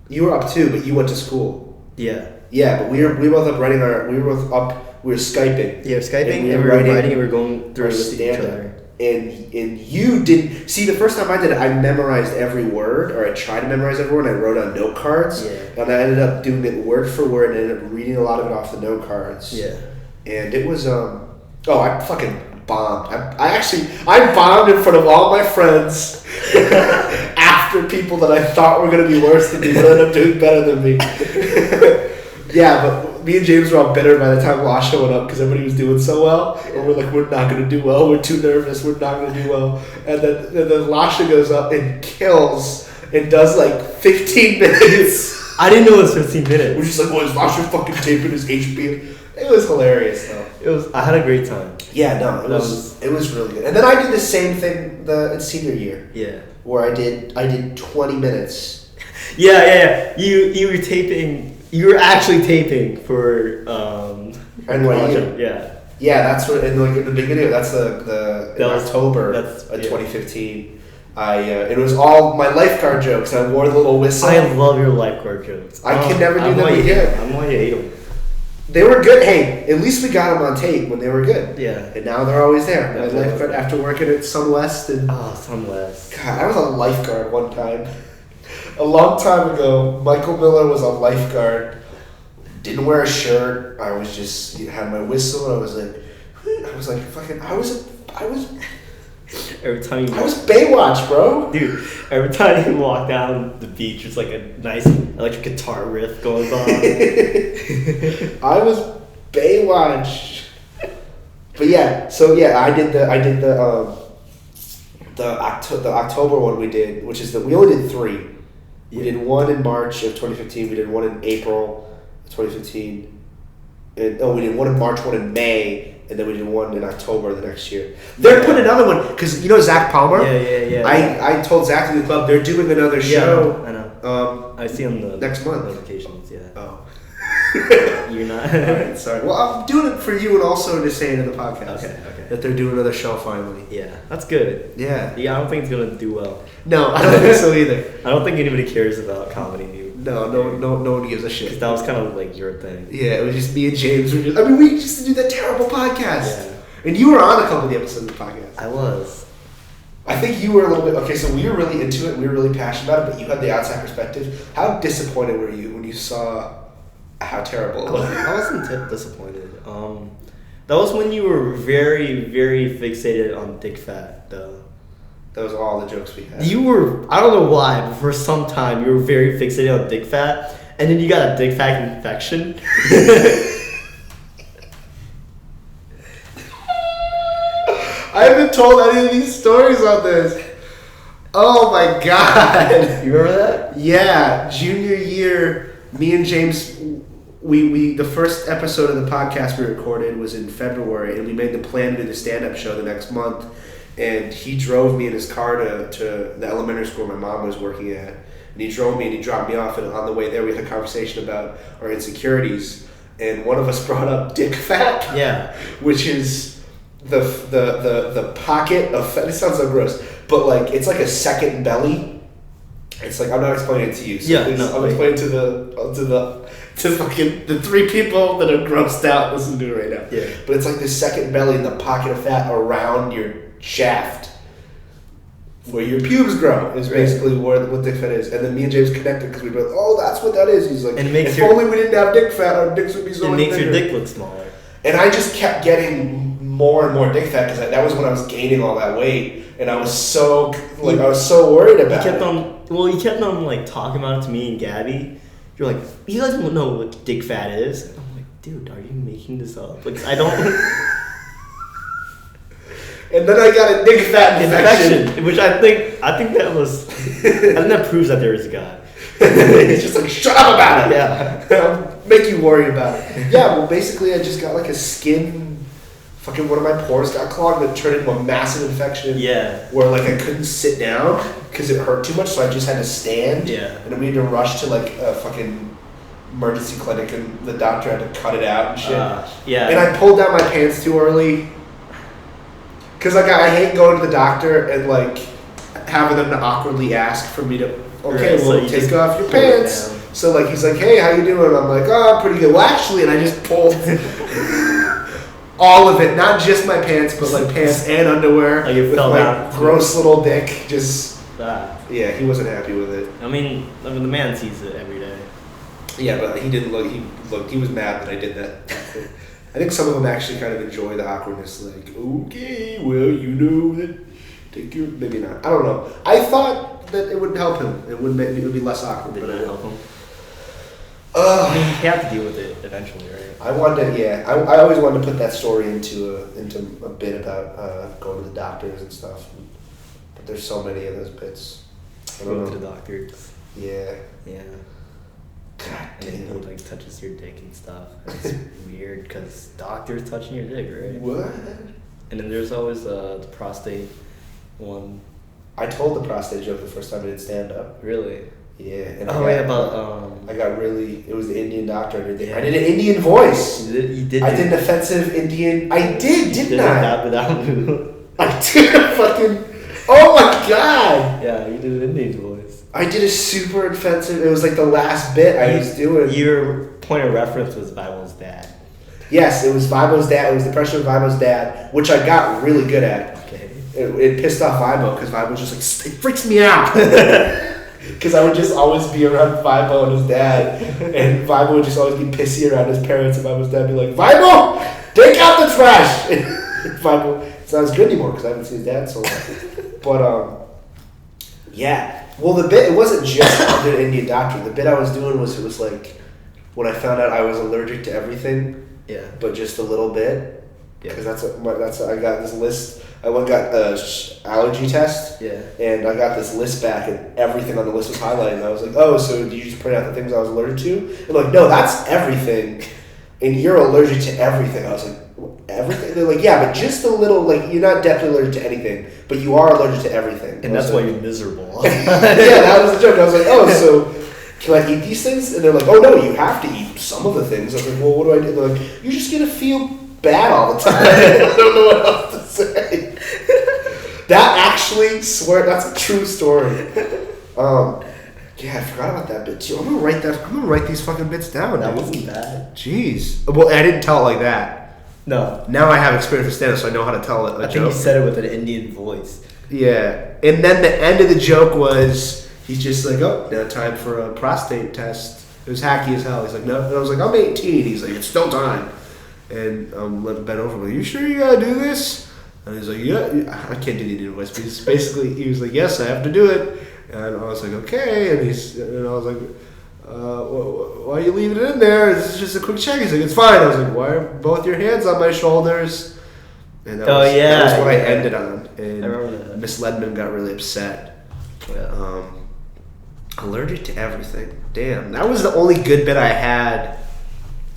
You were up too, but you went to school. Yeah. Yeah, but we were both up writing we were both up. We were Skyping. Yeah, Skyping, and we were writing, and we were going through with each other. And you didn't see the first time I did it. I memorized every word, or I tried to memorize every word. And I wrote on note cards, and I ended up doing it word for word, and ended up reading a lot of it off the note cards. Yeah, and it was I fucking bombed. I bombed in front of all my friends after people that I thought were gonna be worse than me, but ended up doing better than me. Yeah, but me and James were all bitter by the time Lasia went up because everybody was doing so well. And we're like, we're not going to do well. We're too nervous. We're not going to do well. And then Lasia goes up and kills and does like 15 minutes. I didn't know it was 15 minutes. We're just like, well, is Lasia fucking taping his HP? It was hilarious though. I had a great time. Yeah, no, it was really good. And then I did the same thing in senior year. Yeah. Where I did 20 minutes. Yeah. You were taping. You were actually taping for NYU. Yeah. Yeah, that's what in the beginning. That's October of 2015. It was all my lifeguard jokes. I wore the little whistle. I love your lifeguard jokes. I can never do them again. I'm why you hate them. They were good. Hey, at least we got them on tape when they were good. Yeah. And now they're always there. My lifeguard after working at Sunwest and Sunwest. God, I was a lifeguard one time. A long time ago, Michael Miller was a lifeguard. Didn't wear a shirt. I was just had my whistle. And I was like fucking. I was. Every time I was Baywatch, bro. Dude, every time you walk down the beach, it's like a nice electric guitar riff going on. I was Baywatch. But yeah, so yeah, I did the October one we did, which is we only did 3. We did one in March of 2015. We did one in April of 2015. We did one in March, one in May, and then we did one in October the next year. They're putting another one because you know Zach Palmer. Yeah. I told Zach in the club they're doing another show. I know. I see on the next month notifications. Yeah. Oh. You're not. Alright, sorry. Well, I'm doing it for you and also to say it in the podcast. Okay. That they're doing another show finally. Yeah, that's good. Yeah. I don't think it's gonna do well. No, I don't think so either. I don't think anybody cares about comedy news. No one gives a shit. Because that was kind of like your thing. Yeah, it was just me and James. We used to do that terrible podcast. Yeah. And you were on a couple of the episodes of the podcast. I was. I think you were a little bit... Okay, so we were really into it. We were really passionate about it, but you had the outside perspective. How disappointed were you when you saw how terrible it was? I wasn't disappointed. That was when you were very, very fixated on Dick Fat, though. That was all the jokes we had. You were... I don't know why, but for some time you were very fixated on Dick Fat, and then you got a Dick Fat infection. I haven't told any of these stories on this. Oh my god. You remember that? Yeah, junior year, me and James, we the first episode of the podcast we recorded was in February, and we made the plan to do the stand-up show the next month. And he drove me in his car to the elementary school my mom was working at. And he drove me and he dropped me off, and on the way there we had a conversation about our insecurities. And one of us brought up Dick Fat. Yeah. Which is the pocket of fat. It sounds so gross, but like it's like a second belly. It's like I'm not explaining it to you. So I'm explaining to fucking the 3 people that are grossed out. Listen to it right now. Yeah. But it's like this second belly in the pocket of fat around your shaft, where your pubes grow. Is basically what Dick Fat is. And then me and James connected because we both, that's what that is. He's like, and if only we didn't have Dick Fat, our dicks would be so much bigger. It makes your dick look smaller. And I just kept getting more and more dick fat because that was when I was gaining all that weight, and I was so worried about it. You kept on like talking about it to me and Gabby. You're like, you guys don't know what dick fat is. And I'm like, dude, are you making this up? Like, I don't. And then I got a dick fat infection, which I think that proves that there is a God. He's just like, shut up about it. Yeah. I'll make you worry about it. Yeah, well, basically, I just got like a skin. Fucking one of my pores got clogged and it turned into a massive infection. Yeah. Where like I couldn't sit down because it hurt too much, so I just had to stand. Yeah. And then we had to rush to like a fucking emergency clinic, and the doctor had to cut it out and shit. Yeah. And I pulled down my pants too early. Cause like I hate going to the doctor and like having them to awkwardly ask for me to okay, Right, so well, you take just off your pull it pants. down. So, like, he's like, hey, how you doing? I'm like, oh, I'm pretty good. Well, actually, and I just pulled all of it. Not just my pants, but, like, pants and underwear. Like, it with fell my down. gross little dick. Just, Ah. yeah, he wasn't happy with it. I mean, the man sees it every day. Yeah, but he didn't look, he was mad that I did that. I think some of them actually kind of enjoy the awkwardness, like, okay, well, you know that, take your, maybe not. I don't know. I thought that it would help him. It would be less awkward. Did but not it help him. Uh, I mean, you have to deal with it eventually, right? I wanted, yeah, I always wanted to put that story into a bit about going to the doctors and stuff. But there's so many of those bits. I don't Go know. to the doctors. Yeah. Yeah. God And then he damn. like touches your dick and stuff. It's weird because doctors touching your dick, right? What? And then there's always the prostate one. I told the prostate joke the first time I did stand up. Really? Yeah. And Oh yeah, about I got really. It was the Indian doctor. I did Yeah. an Indian voice. You did. I did an offensive Indian. I did, didn't I? Without I did a fucking. Oh my god! Yeah, you did an Indian voice. I did a super offensive. It was like the last bit I was doing. Your point of reference was Bible's dad. Yes, it was Vibo's dad. It was the pressure of Vibo's dad, which I got really good at. Okay. It pissed off Vibo because Vibo was just like, it freaks me out. Because I would just always be around Vibo and his dad, and Vibo would just always be pissy around his parents, and Vibo's dad would be like, Vibo, take out the trash. And Vibo, it's not as good anymore because I haven't seen his dad in so long. But yeah. Well, the bit, it wasn't just under Indian doctor. The bit I was doing was, it was like when I found out I was allergic to everything, Yeah. but just a little bit. Yeah. Because I got this list. I went and got a allergy test. Yeah. And I got this list back, and everything on the list was highlighted. And I was like, oh, so did you just print out the things I was allergic to? And like, no, that's everything. And you're allergic to everything. I was like, everything? They're like, yeah, but just a little, like, you're not definitely allergic to anything, but you are allergic to everything. And that's like, why you're miserable. yeah, that was the joke. I was like, oh, so can I eat these things? And they're like, oh, no, you have to eat some of the things. I was like, well, what do I do? They're like, you're just going to feel bad all the time. I don't know what else to say. That actually, that's a true story. Yeah, I forgot about that bit too. I'm gonna write these fucking bits down. That dude. wasn't bad. Jeez. Well, I didn't tell it like that. No. Now I have experience with stand-up, so I know how to tell it. I think you said it with an Indian voice. Yeah, and then the end of the joke was he's just like, oh, now time for a prostate test. It was hacky as hell. He's like, no, and I was like, I'm 18. He's like, it's still time. And I'm bent over. I'm like, you sure you gotta do this? And he's like, yeah. I can't do the Indian voice, but he's basically, he was like, yes, I have to do it. And I was like, okay. And I was like, why are you leaving it in there? This is just a quick check. He's like, it's fine. I was like, why are both your hands on my shoulders? And that was what I ended on. And I remember that. Miss Ledman got really upset. Yeah. Allergic to everything. Damn. That was the only good bit I had.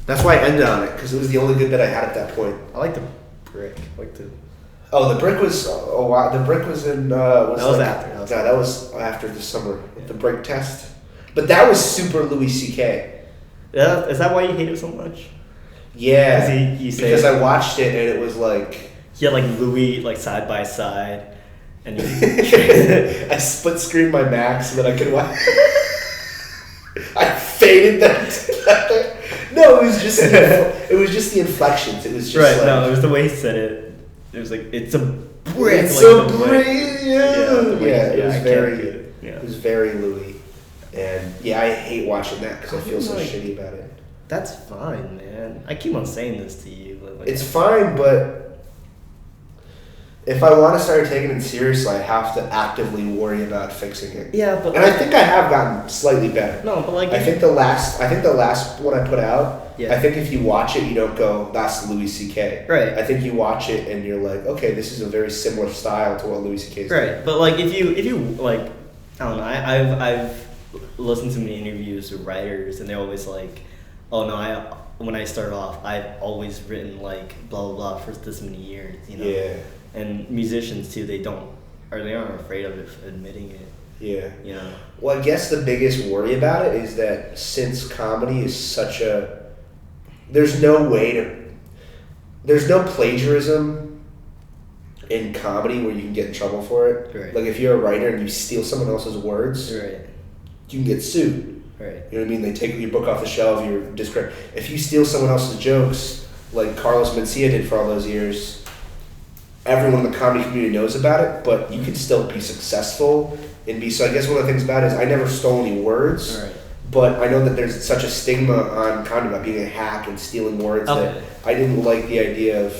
That's why I ended on it, because it was the only good bit I had at that point. I like the brick. I like the. Oh, the brick was. Oh wow, the brick was in. Was that was like, after. That was after the summer. Yeah. The brick test, but that was super Louis C.K. Yeah, is that why you hate it so much? Yeah, because I watched it and it was like. He had like Louis like side by side, and I split screened my Mac so that I could watch. I faded them together. No, it was just the inflections. It was just right. Like, No, it was the way he said it. It was like it's a brick. It's like, a brick. It was very. It was very Louis, and yeah, I hate watching that because I feel so shitty about it. That's fine, man. I keep on saying this to you. But like, It's fine, but if I want to start taking it seriously, I have to actively worry about fixing it. Yeah, but and I think I have gotten slightly better. No, but like I think the last one I put out. Yeah. I think if you watch it, you don't go, "That's Louis C.K." Right. I think you watch it and you're like, "Okay, this is a very similar style to what Louis C.K. is right." doing. But like if you like, I don't know. I've listened to many interviews with writers, and they're always like, "Oh no, when I start off, I've always written like blah blah blah for this many years." You know. Yeah. And musicians too, they aren't afraid of admitting it. Yeah. You know. Well, I guess the biggest worry about it is that since comedy is such a, there's no plagiarism in comedy where you can get in trouble for it. Right. Like if you're a writer and you steal someone else's words, Right. you can get sued. Right. You know what I mean? They take your book off the shelf. You're discredit. If you steal someone else's jokes, like Carlos Mencia did for all those years, everyone in the comedy community knows about it. But you can still be successful and be. So I guess one of the things about it is I never stole any words. Right. But I know that there's such a stigma on comedy about being a hack and stealing words that I didn't like the idea of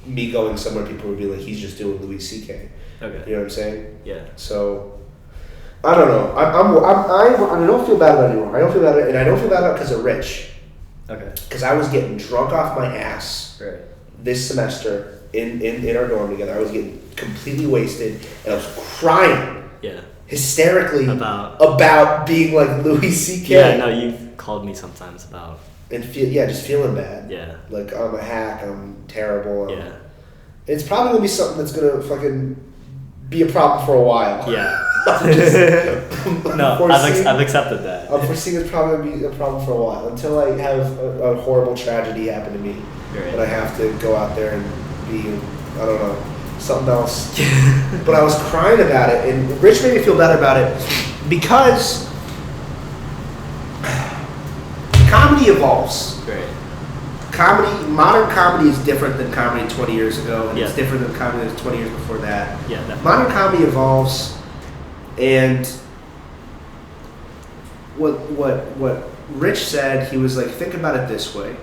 me going somewhere people would be like, he's just doing Louis C.K. Okay. You know what I'm saying? Yeah. So, I don't know. I don't feel bad about it anymore. I don't feel bad about it, and I don't feel bad about it because of Rich. Okay. Because I was getting drunk off my ass this semester in our dorm together. I was getting completely wasted, and I was crying. Yeah. Hysterically about being like Louis C.K. Yeah, no, you've called me sometimes about. And just feeling bad. Yeah. Like, I'm a hack, I'm terrible. Yeah. It's probably going to be something that's going to fucking be a problem for a while. Yeah. No, I've accepted that. I'm foreseeing it's probably going to be a problem for a while until I have a horrible tragedy happen to me. Right. And I have to go out there and be, I don't know, something else. But I was crying about it, and Rich made me feel better about it because comedy evolves. Right. Modern comedy is different than comedy 20 years ago, and Yeah. it's different than comedy that was 20 years before that. Yeah, definitely. Modern comedy evolves, and what Rich said, he was like, think about it this way.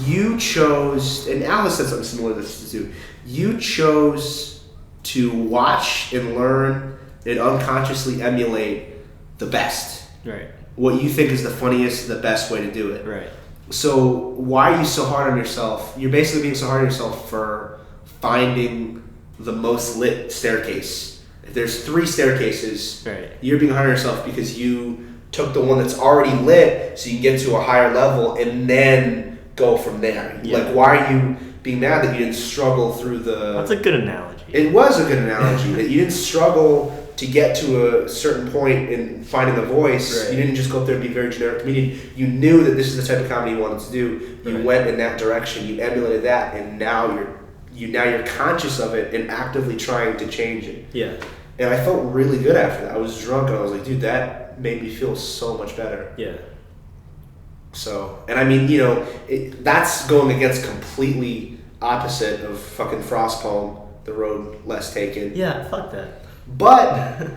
You chose, and Alice said something similar to this too, you chose to watch and learn and unconsciously emulate the best. Right. What you think is the funniest, the best way to do it. Right. So why are you so hard on yourself? You're basically being so hard on yourself for finding the most lit staircase. If there's 3 staircases, right, you're being hard on yourself because you took the one that's already lit so you can get to a higher level and then go from there. Yeah. Like, why are you being mad that you didn't struggle through the... That's a good analogy. It was a good analogy. That you didn't struggle to get to a certain point in finding a voice. Right. You didn't just go up there and be a very generic comedian. You knew that this is the type of comedy you wanted to do. You went in that direction. You emulated that, and now you're conscious of it and actively trying to change it. Yeah. And I felt really good after that. I was drunk and I was like, dude, that made me feel so much better. Yeah. So, and I mean, you know, that's going against completely opposite of fucking Frost poem, The Road Less Taken. Yeah, fuck that. But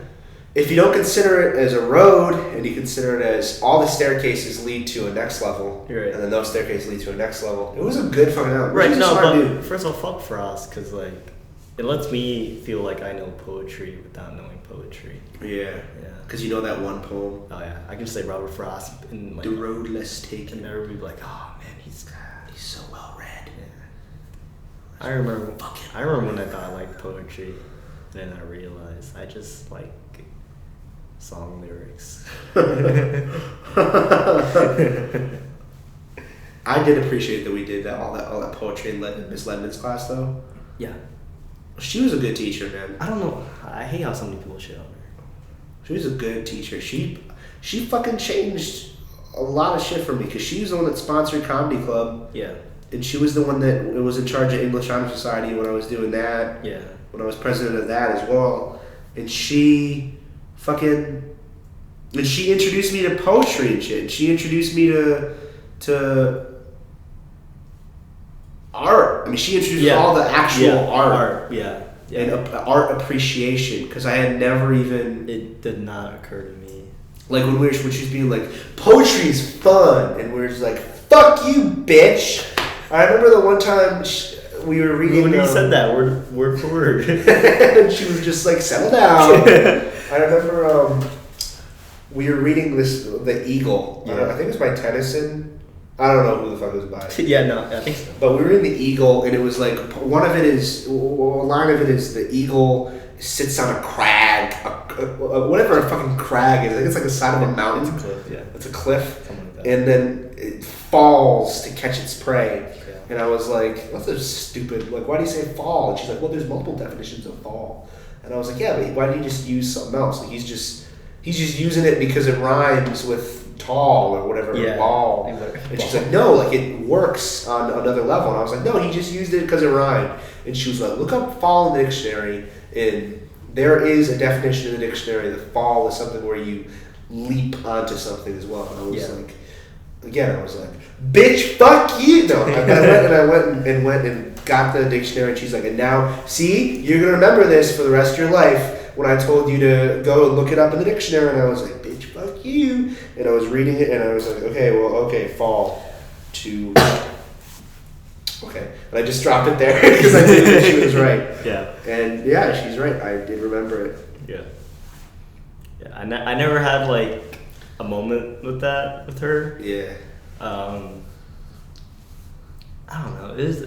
if you don't consider it as a road and you consider it as all the staircases lead to a next level, right, and then those staircases lead to a next level, it was a good fucking album. Right, He's a no, smart but dude. first of all, fuck Frost, because, like, it lets me feel like I know poetry without knowing poetry. Yeah. Yeah. Because you know that one poem. Oh, yeah. I can just say Robert Frost and, like... The Road Less Taken. And everybody be like, oh, man, he's so well read. Yeah. I remember when I thought I liked poetry, and then I realized I just like song lyrics. I did appreciate that we did all that poetry in Miss Ledman's class, though. Yeah. She was a good teacher, man. I don't know. I hate how so many people shit on her. She was a good teacher. She fucking changed a lot of shit for me because she was the one that sponsored Comedy Club. Yeah. And she was the one that was in charge of English Honor Society when I was doing that. Yeah. When I was president of that as well. And she introduced me to poetry and shit. She introduced me to art. I mean, she introduced all the actual art. Yeah. Yeah. And art appreciation, because I had never even... It did not occur to me. Like when she was being like, poetry is fun, and we were just like, fuck you, bitch. I remember the one time we were reading... When you said that, word for word. And she was just like, settle down. I remember we were reading The Eagle. Yeah. I think it was by Tennyson. I don't know who the fuck it was by. Yeah, no, I think so. But we were in The Eagle, and it was like, a line of it is the eagle sits on a crag, whatever a fucking crag is. I think it's like the side of a mountain. It's a cliff, yeah. It's a cliff. Something like that. And then it falls to catch its prey. Yeah. And I was like, that's a stupid, like, why do you say fall? And she's like, well, there's multiple definitions of fall. And I was like, yeah, but why didn't you just use something else? Like, he's just using it because it rhymes with tall or whatever, ball. And she's like, no, like it works on another level. And I was like, no, he just used it because it rhymed. And she was like, look up fall in the dictionary, and there is a definition in the dictionary that fall is something where you leap onto something as well. And I was Yeah. like, again, I was like, bitch, fuck you. No, I went and got the dictionary, and she's like, and now, see, you're gonna remember this for the rest of your life. When I told you to go and look it up in the dictionary, and I was like, bitch, fuck you. And I was reading it, and I was like, okay, fall to. Okay, and I just dropped it there because I knew that she was right. Yeah. And yeah, she's right. I did remember it. Yeah. Yeah. I never had like a moment with that with her. Yeah. I don't know. It is.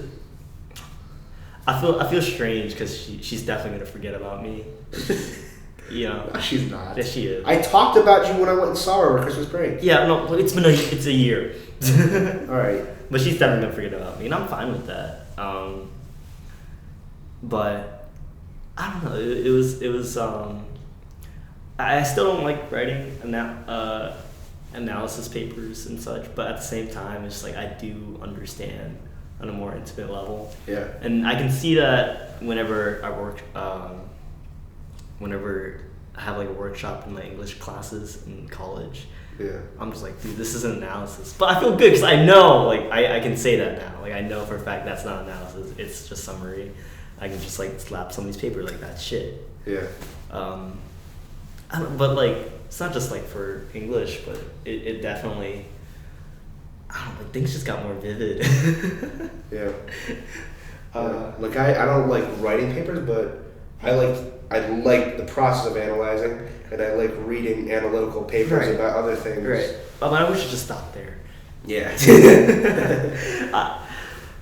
I feel strange because she's definitely gonna forget about me. You know. No, she's not. Yes, she is. I talked about you when I went and saw her over Christmas break. Yeah. No. It's a year. All right. But she's definitely gonna forget about me, and I'm fine with that. But I don't know. It was. I still don't like writing analysis papers and such, but at the same time, it's like I do understand on a more intimate level. Yeah. And I can see that whenever I work, whenever I have like a workshop in my English classes in college. Yeah. I'm just like, dude, this is an analysis. But I feel good because I know, like, I can say that now. Like, I know for a fact that's not analysis. It's just summary. I can just, like, slap somebody's paper like that shit. Yeah. But, like, it's not just, like, for English, but it definitely, I don't know, like, things just got more vivid. Yeah. Like, I don't like writing papers, but I like the process of analyzing, and I like reading analytical papers Right. about other things. Right. But we should just stop there. Yeah. I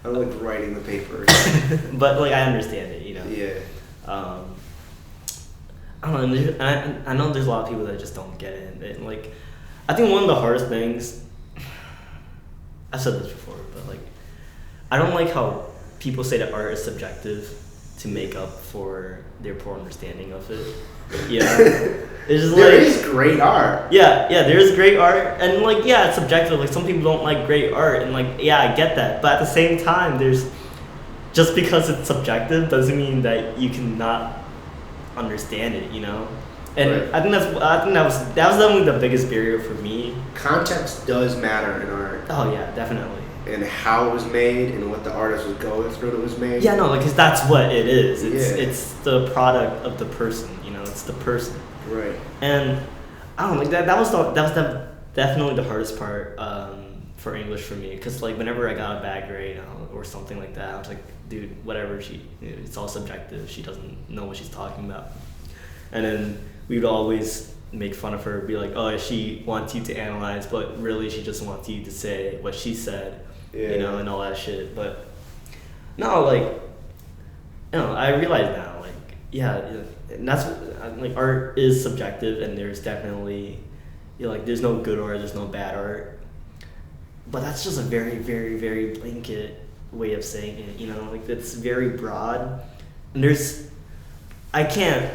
don't like writing the papers. But, like, I understand it, you know? Yeah. I don't know. I know there's a lot of people that just don't get it. And, like, I think one of the hardest things, I've said this before, but, like, I don't like how people say that art is subjective to make up for their poor understanding of it. Yeah. It's just There like, is great art. Yeah, there is great art, and like, yeah, it's subjective. Like, some people don't like great art, and like, yeah, I get that. But at the same time, just because it's subjective doesn't mean that you cannot understand it, you know. And Right. I think that was definitely the biggest barrier for me. Context does matter in art, Oh yeah, definitely. and how it was made, and what the artist was going through when it was made. Yeah, no, like, 'cause that's what it is. Yeah. It's the product of the person, you know. It's the person. Right. And I don't know, like that was definitely the hardest part for English for me, because like whenever I got a bad grade or something like that, I was like, dude, whatever. It's all subjective. She doesn't know what she's talking about. And then we would always make fun of her, be like, oh, she wants you to analyze, but really she just wants you to say what she said, Yeah. you know, and all that shit. But no, like, you know, I realize now, like, yeah, and that's like, art is subjective, and there's definitely, you know, like, there's no good art, there's no bad art, but that's just a very, very, very blanket way of saying it, you know, like, it's very broad, and I can't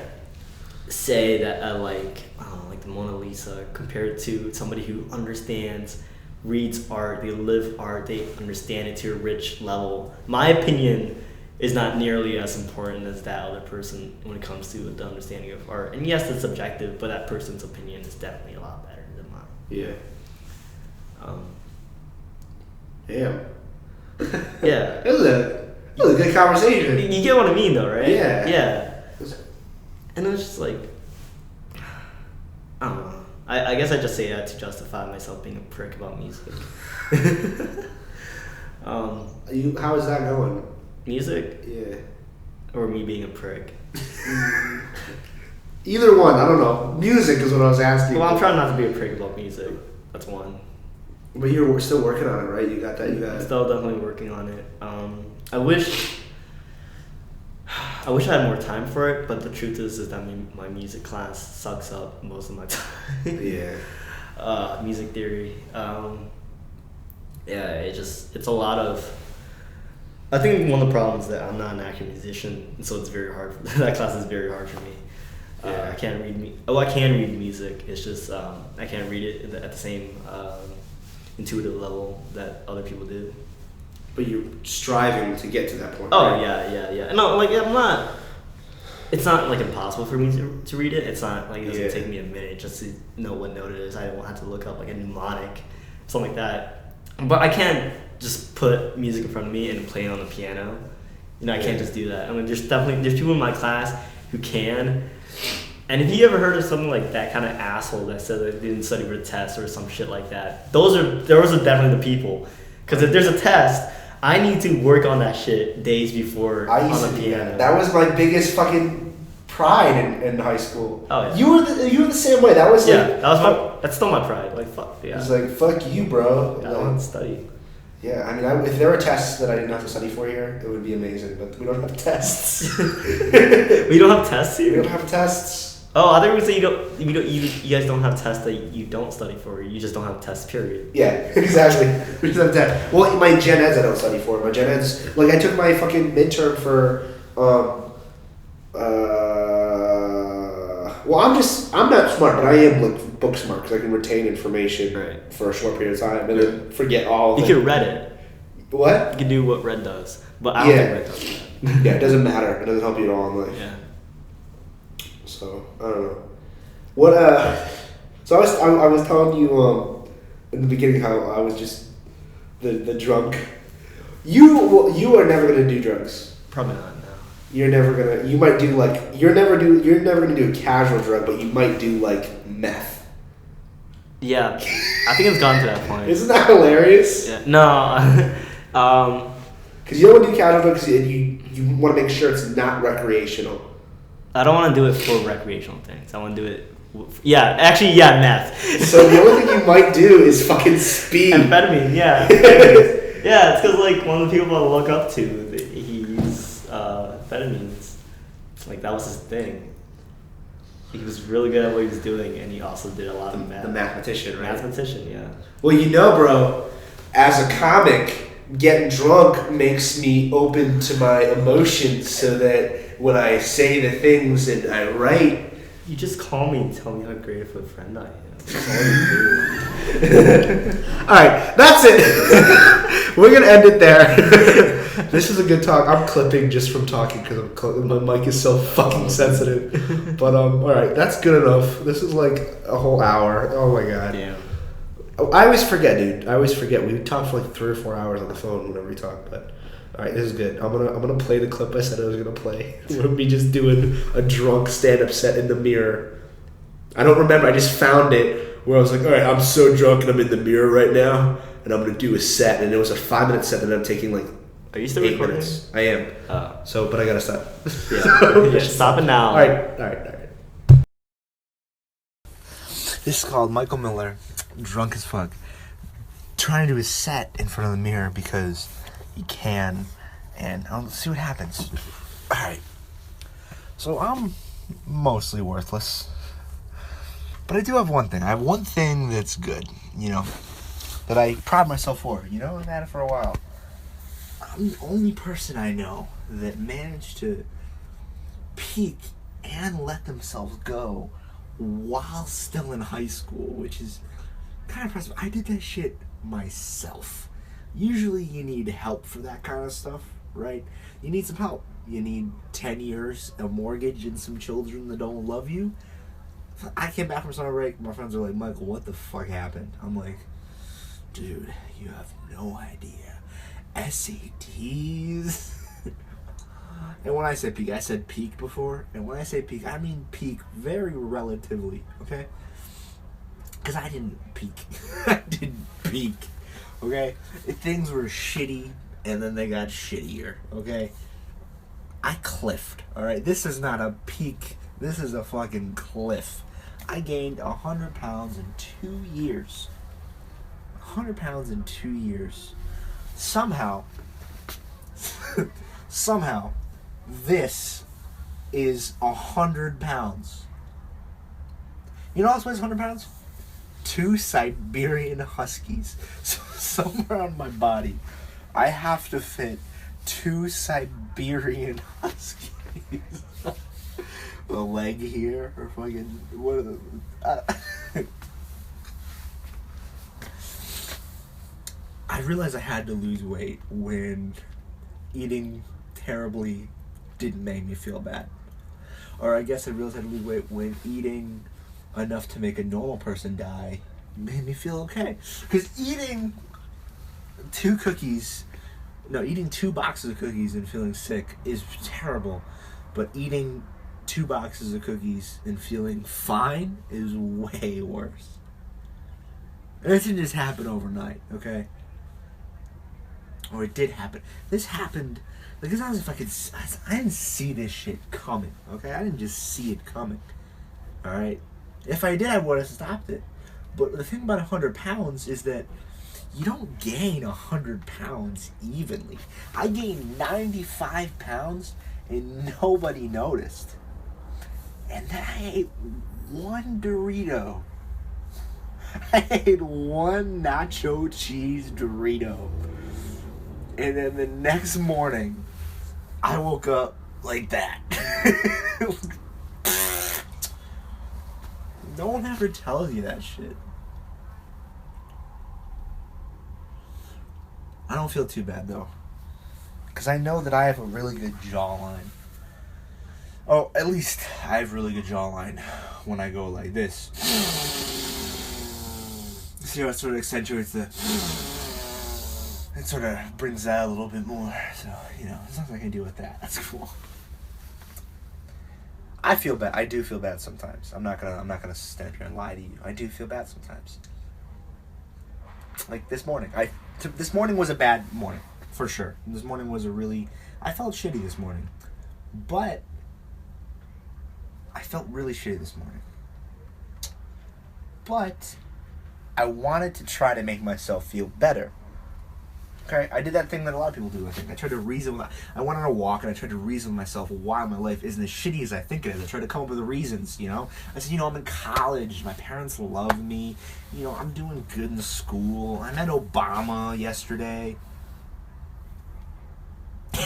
say that I like, I don't know, like the Mona Lisa compared to somebody who understands, reads art, they live art, they understand it to a rich level. My opinion is not nearly as important as that other person when it comes to the understanding of art. And yes, it's subjective, but that person's opinion is definitely a lot better than mine. Yeah. Yeah. It was a good conversation. You get what I mean, though, right? Yeah. Yeah. And it's just like, I don't know. I guess I just say that to justify myself being a prick about music. How is that going? Music? Yeah. Or me being a prick? Either one. I don't know. Music is what I was asking. Well, I'm trying not to be a prick about music. That's one. But you're still working on it, right? You got that. I'm still definitely working on it. I wish I had more time for it, but the truth is that my music class sucks up most of my time. Yeah. Music theory. Yeah, it's a lot of. I think one of the problems is that I'm not an active musician, and so it's very hard. That class is very hard for me. Yeah. I can't read. I can read music. It's just I can't read it at the same intuitive level that other people do. But you're striving to get to that point. Oh right? yeah. No, like, I'm not. it's not like impossible for me to read it. It's not like it doesn't Yeah. take me a minute just to know what note it is. I don't have to look up like a mnemonic, something like that. But I can't just put music in front of me and play it on the piano. You know, I can't just do that. I mean, there's people in my class who can. And if you ever heard of something like that kind of asshole that said that they didn't study for a test or some shit like that, those are definitely the people. Because if there's a test, I need to work on that shit days before I used on to the do piano. that. That was my biggest fucking pride in high school. Oh, yeah. You were the same way. That was Yeah, like, that's still my pride. Like, fuck, yeah. It's like, fuck you, bro. Yeah, I don't study. Yeah, I mean, if there were tests that I didn't have to study for here, it would be amazing. But we don't have tests. We don't have tests here? We don't have tests. Oh, I think we say you guys don't have tests that you don't study for. You just don't have tests, period. Yeah, exactly. We just have tests. Well, my gen eds I don't study for. My gen eds, like I took my fucking midterm for, well, I'm not smart, but I am like book smart because I can retain information for a short period of time and then forget all of You it. can read it. What? You can do what Red does, but I don't think Red does that. Yeah, it doesn't matter. It doesn't help you at all in life. Yeah. So I don't know. What So I was telling you in the beginning how I was just the drunk. You are never gonna do drugs. Probably not. No. You're never gonna. You might do like you're never gonna do a casual drug, but you might do like meth. Yeah, I think it's gone to that point. Isn't that hilarious? Yeah. No. Because you don't want to do casual drugs, and you want to make sure it's not recreational. I don't want to do it for recreational things. I want to do it. Meth. So the only thing you might do is fucking speed. Amphetamine, yeah. Yeah, it's because like one of the people I look up to, he's amphetamines. Like that was his thing. He was really good at what he was doing, and he also did a lot of math. The mathematician, right? Mathematician, yeah. Well, you know, bro, as a comic, getting drunk makes me open to my emotions so that when I say the things and I write... You just call me and tell me how great of a friend I am. That's all you do. Alright, that's it. We're going to end it there. This is a good talk. I'm clipping just from talking because my mic is so fucking sensitive. But, alright, that's good enough. This is like a whole hour. Oh my god. Damn. I always forget, dude. We talk for like 3 or 4 hours on the phone whenever we talk, but all right, this is good. I'm gonna play the clip I said I was gonna play. We're me just doing a drunk stand-up set in the mirror. I don't remember. I just found it where I was like, all right, I'm so drunk and I'm in the mirror right now, and I'm gonna do a set, and it was a 5-minute set that I'm taking like. Are you still 8 recording? minutes. I am. So, but I gotta stop. Yeah. Stop it now. All right. This is called Michael Miller, drunk as fuck, trying to do his set in front of the mirror because he can, and I'll see what happens. Alright, so I'm mostly worthless, but I do have one thing. I have one thing that's good, that I pride myself for, I've had it for a while. I'm the only person I know that managed to peak and let themselves go while still in high school, which is kind of impressive. I did that shit myself. Usually you need help for that kind of stuff, right? You need some help. You need 10 years, a mortgage, and some children that don't love you. I came back from summer break. My friends are like, Michael, what the fuck happened? I'm like, dude, you have no idea. SATs. And when I say peak, I said peak before. And when I say peak, I mean peak very relatively, okay? Because I didn't peak. I didn't peak, okay? Things were shitty, and then they got shittier, okay? I cliffed, alright? This is not a peak. This is a fucking cliff. I gained 100 pounds in 2 years. 100 pounds in 2 years. Somehow, this is 100 pounds. You know what else weighs 100 pounds? 2 Siberian Huskies. So somewhere on my body, I have to fit 2 Siberian Huskies. A leg here, or fucking what are the? I realized I had to lose weight when eating terribly didn't make me feel bad. Or I guess I realized I had to lose weight when eating enough to make a normal person die made me feel okay. Because eating two boxes of cookies and feeling sick is terrible. But eating 2 boxes of cookies and feeling fine is way worse. And this didn't just happen overnight, okay? Or it did happen. This happened, like, it's not as if I didn't see this shit coming, okay? I didn't just see it coming, alright? If I did, I would have stopped it. But the thing about 100 pounds is that you don't gain 100 pounds evenly. I gained 95 pounds and nobody noticed. And then I ate one Dorito. I ate one nacho cheese Dorito. And then the next morning, I woke up like that. No one ever tells you that shit. I don't feel too bad though, because I know that I have a really good jawline. Oh, at least I have really good jawline when I go like this. See how it sort of accentuates the... It sort of brings that a little bit more. So, you know, as long as I can deal with that, that's cool. I feel bad. I do feel bad sometimes. I'm not gonna stand up here and lie to you. I do feel bad sometimes. Like this morning. This morning was a bad morning, for sure. This morning was I felt shitty this morning. But I felt really shitty this morning. But I wanted to try to make myself feel better. Okay, I did that thing that a lot of people do, I think. I tried to reason I went on a walk and I tried to reason with myself why my life isn't as shitty as I think it is. I tried to come up with the reasons, you know? I said, I'm in college, my parents love me, I'm doing good in school, I met Obama yesterday.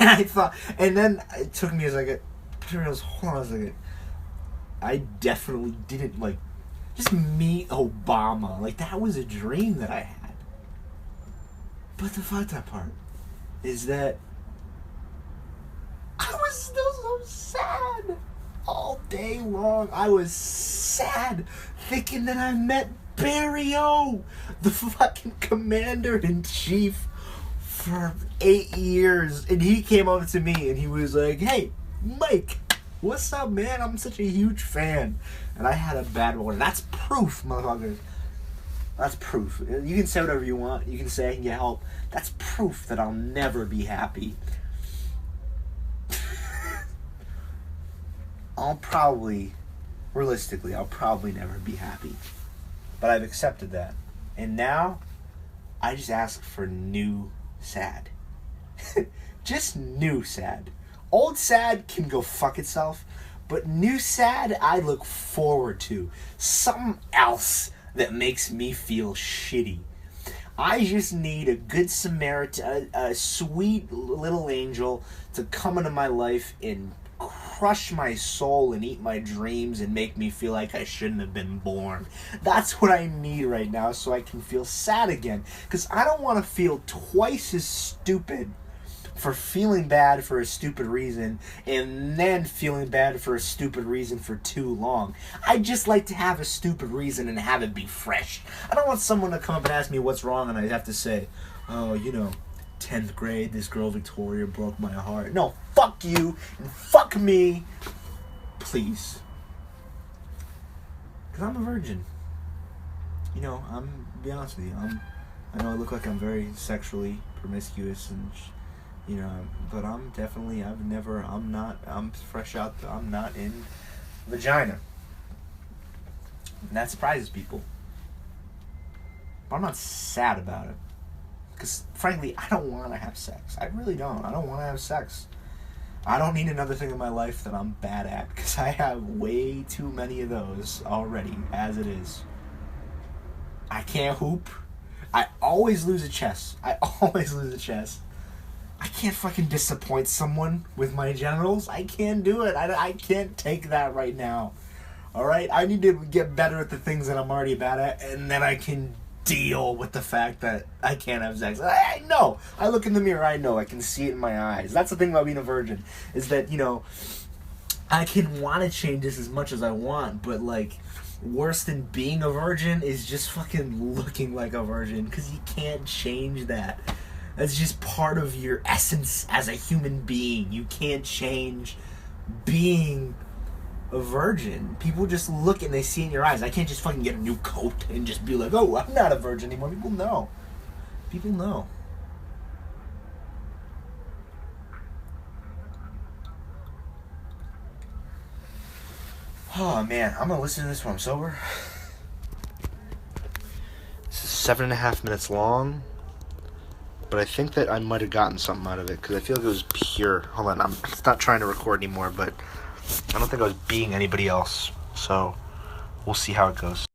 And then it took me a second, hold on a second. I definitely didn't, just meet Obama. That was a dream that I had. But the fucked up part is that I was still so sad all day long. I was sad thinking that I met Barry O, the fucking commander-in-chief for 8 years. And he came up to me and he was like, hey, Mike, what's up, man? I'm such a huge fan. And I had a bad one. That's proof, motherfuckers. That's proof. You can say whatever you want. You can say I can get help. That's proof that I'll never be happy. Realistically, I'll probably never be happy. But I've accepted that. And now, I just ask for new sad. Just new sad. Old sad can go fuck itself. But new sad, I look forward to. Something else that makes me feel shitty. I just need a good Samaritan, a sweet little angel to come into my life and crush my soul and eat my dreams and make me feel like I shouldn't have been born. That's what I need right now so I can feel sad again. Because I don't want to feel twice as stupid for feeling bad for a stupid reason and then feeling bad for a stupid reason for too long. I just like to have a stupid reason and have it be fresh. I don't want someone to come up and ask me what's wrong and I have to say, 10th grade, this girl Victoria broke my heart. No, fuck you and fuck me. Please. Because I'm a virgin. I'm be honest with you. I know I look like I'm very sexually promiscuous and but I'm fresh out, I'm not in vagina. And that surprises people. But I'm not sad about it. Because, frankly, I don't want to have sex. I really don't. I don't want to have sex. I don't need another thing in my life that I'm bad at. Because I have way too many of those already, as it is. I can't hoop. I always lose a chest. I can't fucking disappoint someone with my genitals. I can't do it. I can't take that right now. Alright? I need to get better at the things that I'm already bad at, and then I can deal with the fact that I can't have sex. I know. I look in the mirror, I know. I can see it in my eyes. That's the thing about being a virgin, is that, I can want to change this as much as I want, but like, worse than being a virgin is just fucking looking like a virgin, because you can't change that. That's just part of your essence as a human being. You can't change being a virgin. People just look and they see in your eyes. I can't just fucking get a new coat and just be like, oh, I'm not a virgin anymore. People know. People know. Oh man, I'm gonna listen to this when I'm sober. This is 7.5 minutes long, but I think that I might have gotten something out of it because I feel like it was pure. Hold on, I'm not trying to record anymore, but I don't think I was being anybody else, so we'll see how it goes.